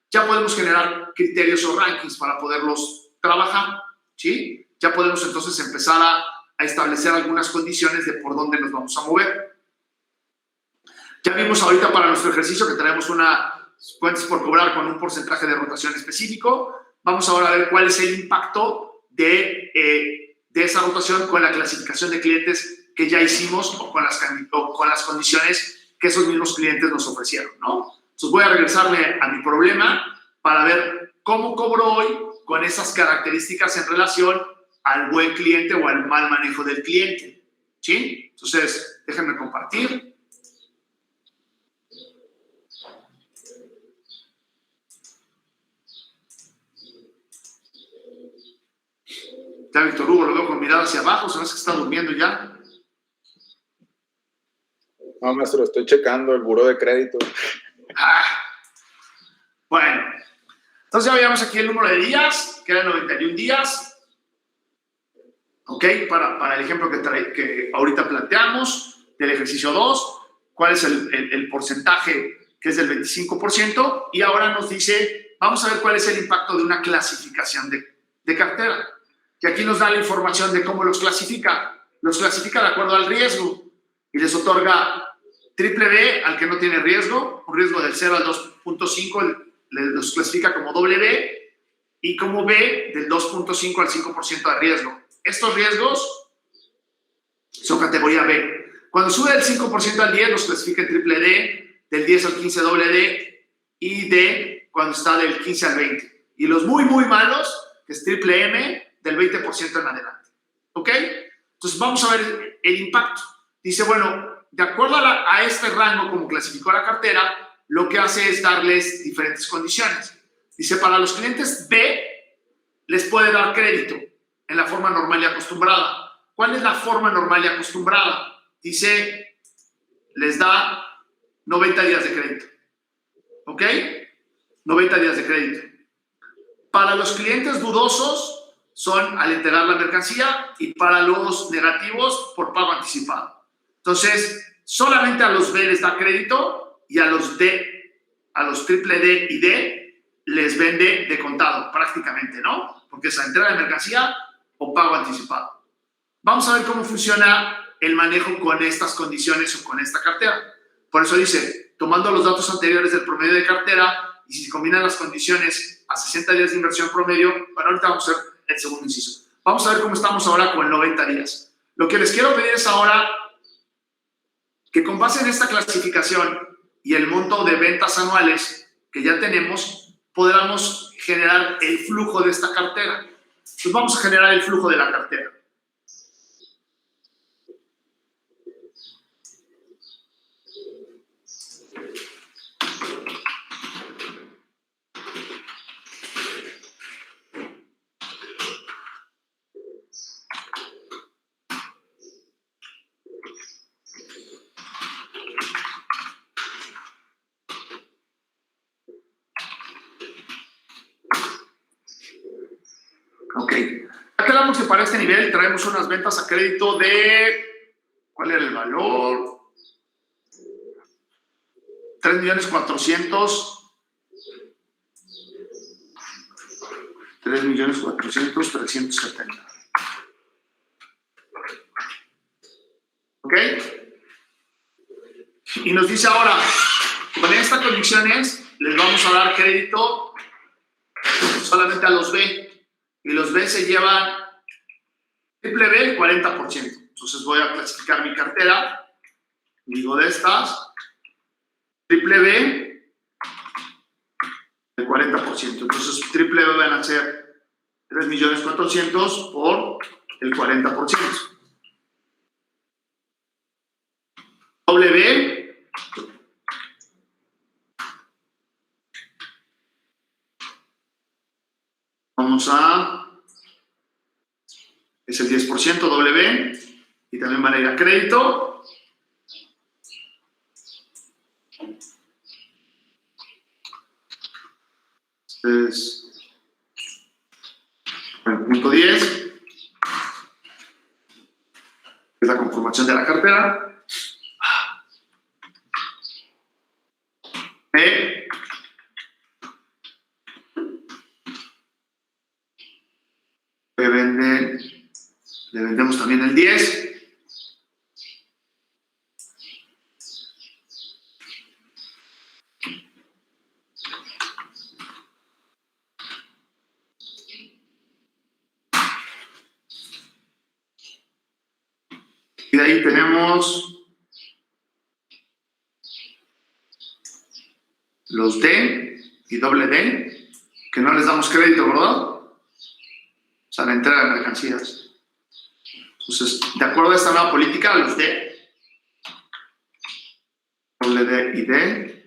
ya podemos generar criterios o rankings para poderlos trabajar, ¿sí? Ya podemos entonces empezar a establecer algunas condiciones de por dónde nos vamos a mover. Ya vimos ahorita para nuestro ejercicio que tenemos unas cuentas por cobrar con un porcentaje de rotación específico. Vamos ahora a ver cuál es el impacto de esa rotación con la clasificación de clientes que ya hicimos o con las condiciones que esos mismos clientes nos ofrecieron, ¿no? Entonces voy a regresarme a mi problema para ver cómo cobro hoy con esas características en relación al buen cliente o al mal manejo del cliente, ¿sí? Entonces, déjenme compartir. Ya Víctor Hugo lo veo con mirada hacia abajo, se me hace que está durmiendo ya. No, maestro, estoy checando el buró de crédito. Bueno, entonces ya veíamos aquí el número de días, que eran 91 días. ¿Ok? Para el ejemplo que ahorita planteamos del ejercicio 2, ¿cuál es el porcentaje que es del 25%? Y ahora nos dice, vamos a ver cuál es el impacto de una clasificación de cartera. Y aquí nos da la información de cómo los clasifica. Los clasifica de acuerdo al riesgo y les otorga triple B al que no tiene riesgo, un riesgo del 0 al 2.5 los clasifica como doble B y como B del 2.5 al 5% de riesgo. Estos riesgos son categoría B. Cuando sube del 5% al 10 los clasifica en triple D, del 10 al 15 doble D y D cuando está del 15 al 20. Y los muy, muy malos, que es triple M, del 20% en adelante. ¿Ok? Entonces vamos a ver el impacto. Dice, bueno, de acuerdo a este rango como clasificó la cartera, lo que hace es darles diferentes condiciones. Dice, para los clientes B, les puede dar crédito en la forma normal y acostumbrada. ¿Cuál es la forma normal y acostumbrada? Dice, les da 90 días de crédito. ¿Ok? 90 días de crédito. Para los clientes dudosos son al entregar la mercancía y para los negativos por pago anticipado. Entonces, solamente a los B les da crédito y a los D, a los triple D y D, les vende de contado prácticamente, ¿no? Porque es la entrega de mercancía o pago anticipado. Vamos a ver cómo funciona el manejo con estas condiciones o con esta cartera. Por eso dice, tomando los datos anteriores del promedio de cartera y si se combinan las condiciones a 60 días de inversión promedio, bueno, ahorita vamos a ver el segundo inciso. Vamos a ver cómo estamos ahora con 90 días. Lo que les quiero pedir es ahora que con base en esta clasificación y el monto de ventas anuales que ya tenemos, podamos generar el flujo de esta cartera. Entonces vamos a generar el flujo de la cartera. Ok. Ya quedamos que para este nivel traemos unas ventas a crédito de... ¿Cuál era el valor? 3.400.000. 3.400.370. ¿Ok? Y nos dice ahora, con estas condiciones les vamos a dar crédito solamente a los B. Y los B se llevan triple B el 40%. Entonces voy a clasificar mi cartera. Digo de estas, triple B el 40%. Entonces triple B van a ser 3.400.000 por el 40%. Doble B vamos a, es el 10% doble B y también van a ir a crédito. Es el punto 10, es la conformación de la cartera. B le vendemos también el 10. Y de ahí tenemos los D y doble D, que no les damos crédito, ¿verdad? O sea, la entrega de mercancías. Entonces, de acuerdo a esta nueva política, los D, doble D y D,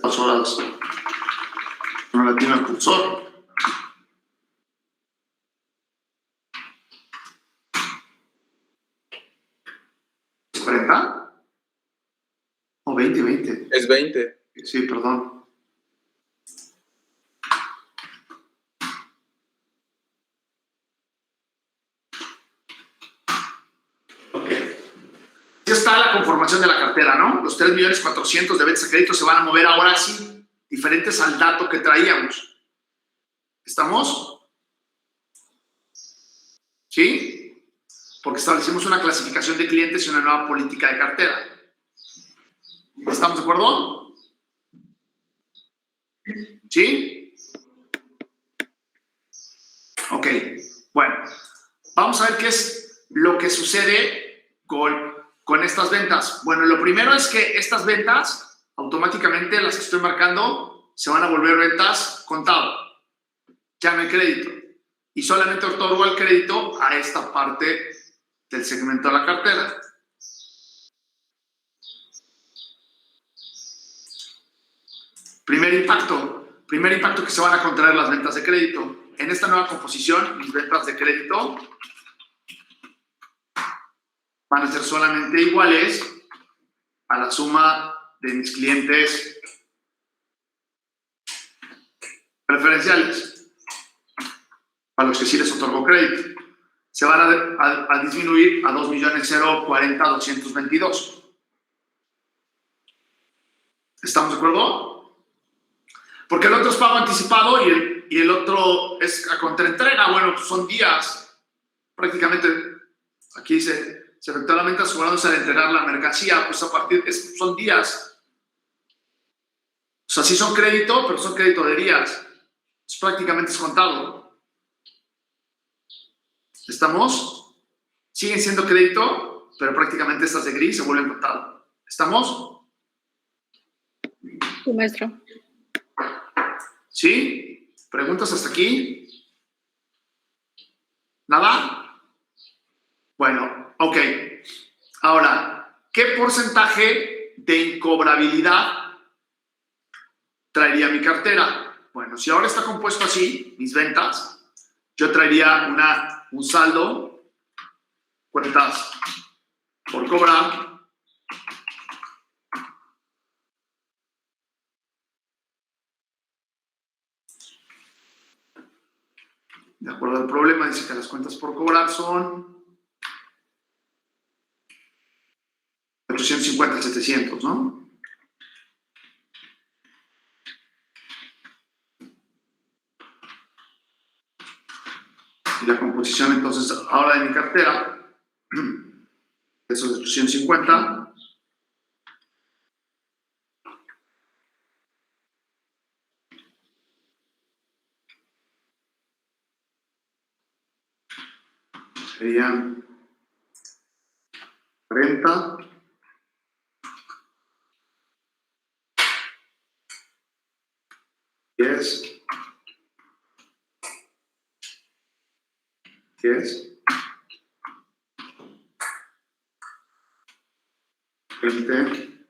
las horas no la tiene el cursor. ¿Es 40? ¿O 20? Es 20. Sí, perdón. Ya está la conformación de la cartera, ¿no? Los 3.400.000 de ventas a crédito se van a mover ahora sí, diferentes al dato que traíamos. ¿Estamos? ¿Sí? Porque establecimos una clasificación de clientes y una nueva política de cartera. ¿Estamos de acuerdo? ¿Sí? Ok, bueno, vamos a ver qué es lo que sucede con estas ventas. Bueno, lo primero es que estas ventas, automáticamente las que estoy marcando, se van a volver ventas contado. Ya no hay crédito. Y solamente otorgo el crédito a esta parte del segmento de la cartera. Primer impacto que se van a contraer las ventas de crédito. En esta nueva composición, mis ventas de crédito van a ser solamente iguales a la suma de mis clientes preferenciales, a los que sí les otorgo crédito. Se van a disminuir a 2.040.222. ¿Estamos de acuerdo? Porque el otro es pago anticipado y el otro es a contraentrega. Bueno, pues son días. Prácticamente, aquí dice, se efectúa la venta asegurándose al entregar la mercancía. Pues a partir son días. O sea, sí son crédito, pero son crédito de días. Es prácticamente descontado. ¿Estamos? Siguen siendo crédito, pero prácticamente estas de gris se vuelven contado. ¿Estamos? Sí, maestro. ¿Sí? ¿Preguntas hasta aquí? ¿Nada? Bueno, ok. Ahora, ¿qué porcentaje de incobrabilidad traería mi cartera? Bueno, si ahora está compuesto así, mis ventas, yo traería un saldo, cuentas por cobrar, de acuerdo al problema, dice que las cuentas por cobrar son 850, 700, ¿no? Y la composición, entonces, ahora de mi cartera, esos 850, serían 40, 10, 20,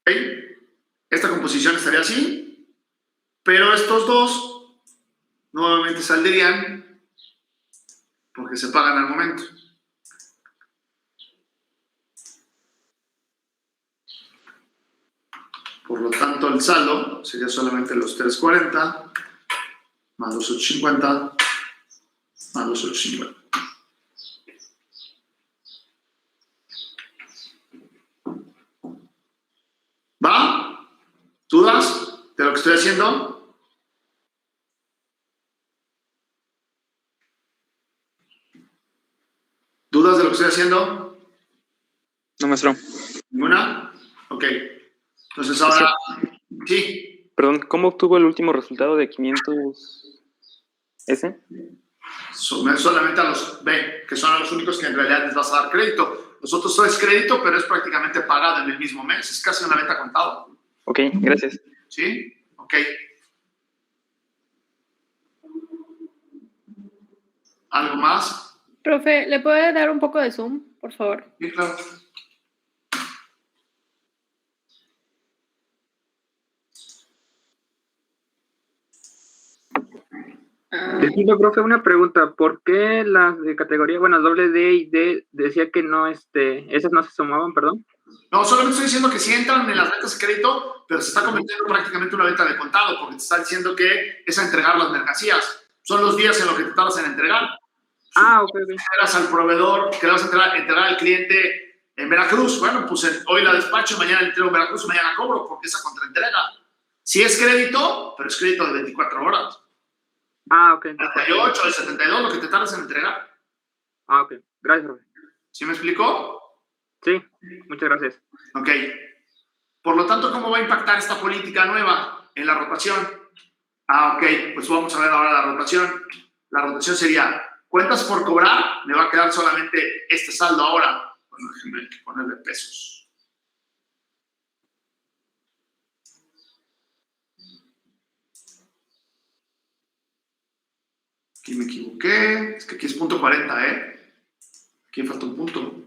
'ok? Esta composición estaría así, pero estos dos nuevamente saldrían porque se pagan al momento. Por lo tanto, el saldo sería solamente los 340 más los 850 más los 850. ¿Va? ¿Dudas de lo que estoy haciendo? ¿Dudas de lo que estoy haciendo? No, maestro. ¿Ninguna? Ok. Entonces ahora, sí. Perdón, ¿cómo obtuvo el último resultado de 500 S? Solamente a los B, que son los únicos que en realidad les vas a dar crédito. Los otros es crédito, pero es prácticamente pagado en el mismo mes. Es casi una venta contada. Ok, gracias. ¿Sí? Ok. ¿Algo más? Profe, ¿le puede dar un poco de zoom, por favor? Sí, claro. Disculpe, profe, una pregunta. ¿Por qué las de categoría, bueno, doble D y D decía que no, esas no se sumaban, perdón? No, solamente estoy diciendo que sí entran en las ventas de crédito, pero se está convirtiendo prácticamente una venta de contado, porque te está diciendo que es a entregar las mercancías. Son los días en los que te tardas en entregar. Ok. Entregas al proveedor, que le vas a entregar al cliente en Veracruz. Bueno, pues hoy la despacho, mañana la entrego en Veracruz, mañana cobro, porque es a contraentrega. Sí es crédito, pero es crédito de 24 horas. Ah, ok. Entonces, 48, el 72, lo que te tardas en entregar. ah, ok. Gracias, profe. ¿Sí me explicó? Sí, muchas gracias. Ok. Por lo tanto, ¿cómo va a impactar esta política nueva en la rotación? Ah, ok. Pues vamos a ver ahora la rotación. La rotación sería, cuentas por cobrar, me va a quedar solamente este saldo ahora. Bueno, déjenme ponerle pesos. Aquí me equivoqué. Es que aquí es punto 40, ¿eh? Aquí me falta un punto.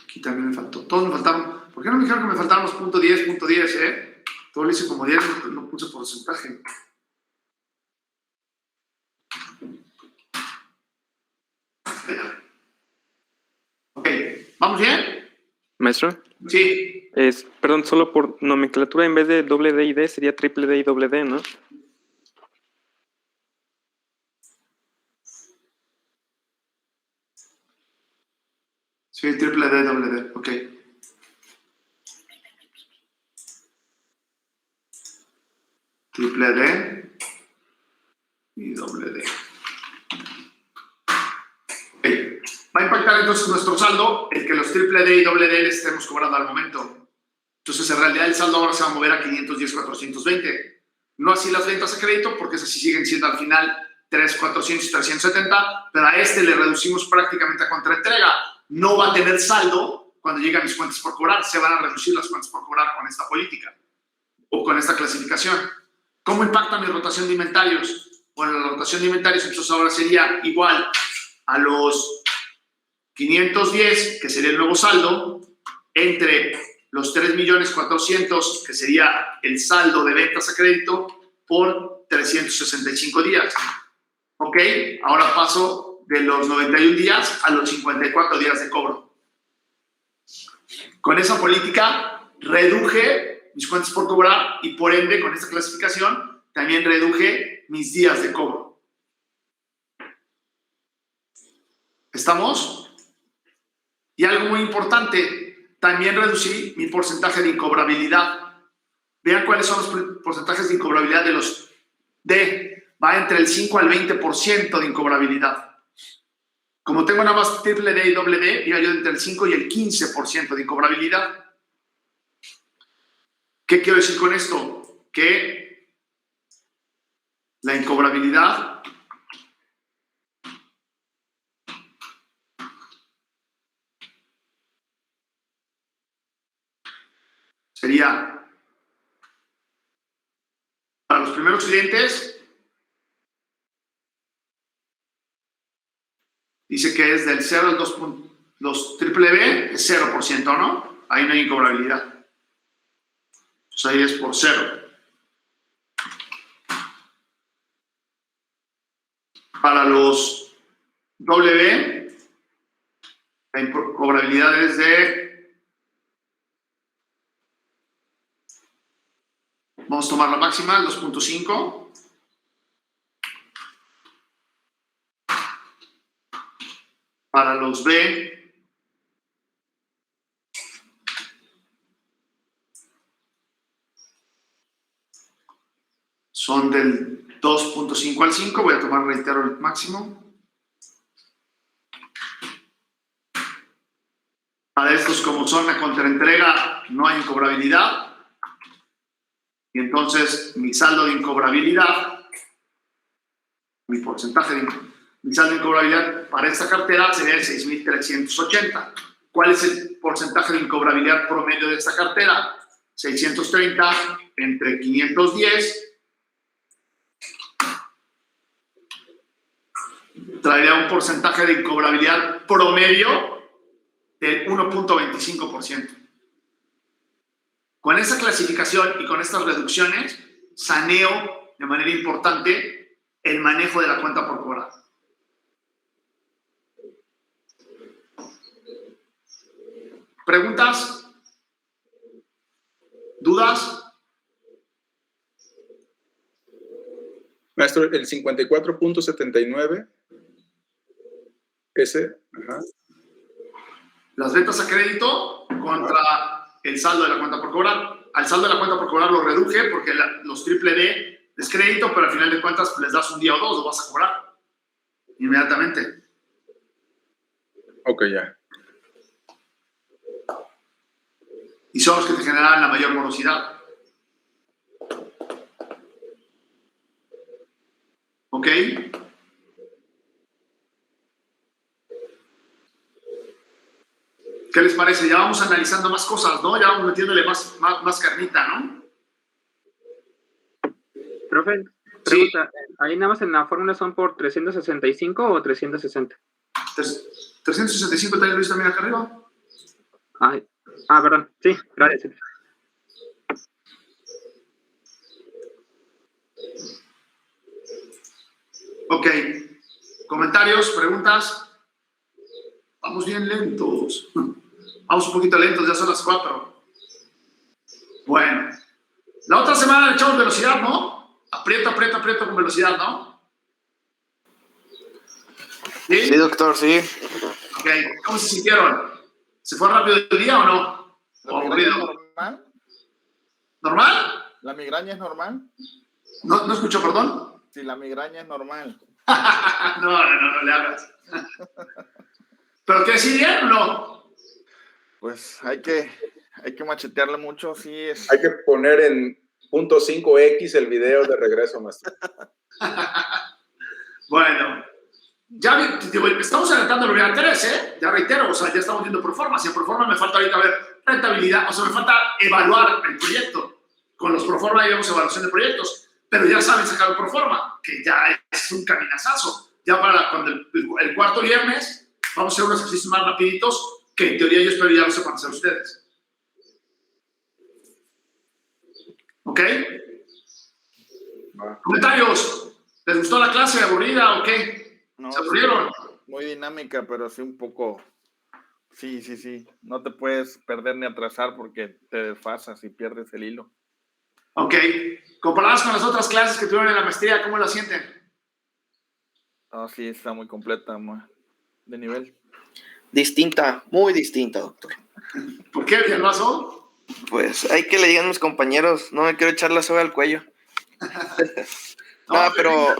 Aquí también me faltó. Todos me faltaron. ¿Por qué no me dijeron que me faltaban los punto 10, eh? Todo lo hice como 10, no puse porcentaje. Ok, ¿vamos bien? Maestro, Sí. perdón, solo por nomenclatura, en vez de doble D y D sería triple D y doble D, ¿no? Sí, triple D, doble D, ok. Triple D y doble D. Okay. Va a impactar entonces nuestro saldo el que los triple D y doble D les estemos cobrando al momento. Entonces, en realidad, el saldo ahora se va a mover a 510,420. No así las ventas a crédito, porque esas sí siguen siendo al final 3,400 y 370, pero a este le reducimos prácticamente a contraentrega. No va a tener saldo cuando lleguen mis cuentas por cobrar. Se van a reducir las cuentas por cobrar con esta política o con esta clasificación. ¿Cómo impacta mi rotación de inventarios? Bueno, la rotación de inventarios entonces ahora sería igual a los 510, que sería el nuevo saldo, entre los 3.400.000, que sería el saldo de ventas a crédito, por 365 días. ¿Ok? Ahora paso de los 91 días a los 54 días de cobro. Con esa política reduje mis cuentas por cobrar y por ende, con esta clasificación, también reduje mis días de cobro. ¿Estamos? Y algo muy importante, también reducí mi porcentaje de incobrabilidad. Vean cuáles son los porcentajes de incobrabilidad de los D. Va entre el 5 al 20% de incobrabilidad. Como tengo nada más triple D y doble D, iba yo entre el 5 y el 15% de incobrabilidad. ¿Qué quiero decir con esto? Que la incobrabilidad sería para los primeros clientes, dice que es del 0 al 2. Los triple B es 0%, ¿no? Ahí no hay incobrabilidad. Entonces ahí es por 0. Para los W, la incobrabilidad es de... Vamos a tomar la máxima, el 2.5. Para los B, son del 2.5 al 5. Voy a tomar, reitero, el máximo. Para estos, como son la contraentrega, no hay incobrabilidad. Y entonces mi saldo de incobrabilidad, mi porcentaje de mi saldo de incobrabilidad para esta cartera sería de 6.380. ¿Cuál es el porcentaje de incobrabilidad promedio de esta cartera? 630 entre 510. Traería un porcentaje de incobrabilidad promedio del 1.25%. Con esa clasificación y con estas reducciones, saneo de manera importante el manejo de la cuenta por cobrar. ¿Preguntas? ¿Dudas? Maestro, el 54.79, ese, ajá. Las ventas a crédito contra el saldo de la cuenta por cobrar. Al saldo de la cuenta por cobrar lo reduje porque los triple D es crédito, pero al final de cuentas les das un día o dos, lo vas a cobrar inmediatamente. Ok, ya. Y son los que te generan la mayor morosidad. ¿Ok? ¿Qué les parece? Ya vamos analizando más cosas, ¿no? Ya vamos metiéndole más carnita, ¿no? Profe, pregunta, ¿ahí nada más en la fórmula son por 365 o 360? 365 también lo hice también acá arriba. Perdón. Sí, gracias. Ok. ¿Comentarios? ¿Preguntas? Vamos bien lentos. Vamos un poquito lentos, ya son las 4. Bueno. La otra semana le echamos velocidad, ¿no? Aprieta con velocidad, ¿no? ¿Sí? Sí, doctor, sí. Ok. ¿Cómo se sintieron? ¿Se fue rápido el día o no? ¿O aburrido? ¿Normal? ¿Normal? ¿La migraña es normal? No escucho, perdón. Sí, la migraña es normal. No le hagas. ¿Pero qué, sí bien o no? Pues hay que machetearle mucho, sí es. Hay que poner en .5x el video de regreso, maestro. Bueno, ya estamos adelantando el unidad 3, ¿eh? Ya reitero, o sea, ya estamos viendo proformas. Y en proforma me falta ahorita ver rentabilidad, o sea, me falta evaluar el proyecto. Con los proforma ya vemos evaluación de proyectos, pero ya saben sacar el proforma, que ya es un caminazazo. Ya para cuando el cuarto viernes vamos a hacer unos ejercicios más rapiditos que en teoría yo espero ya lo sepan hacer ustedes. ¿Ok? ¿Comentarios? ¿Les gustó la clase? ¿Aburrida o qué? No, ¿Se aburrieron? muy dinámica, pero sí un poco. Sí. No te puedes perder ni atrasar porque te desfasas y pierdes el hilo. Ok. Comparadas con las otras clases que tuvieron en la maestría, ¿cómo la sienten? Sí, está muy completa, de nivel. Distinta, muy distinta, doctor. ¿Por qué? ¿Qué pasó? Pues hay que le digan mis compañeros, no me quiero echar la soga al cuello. Pero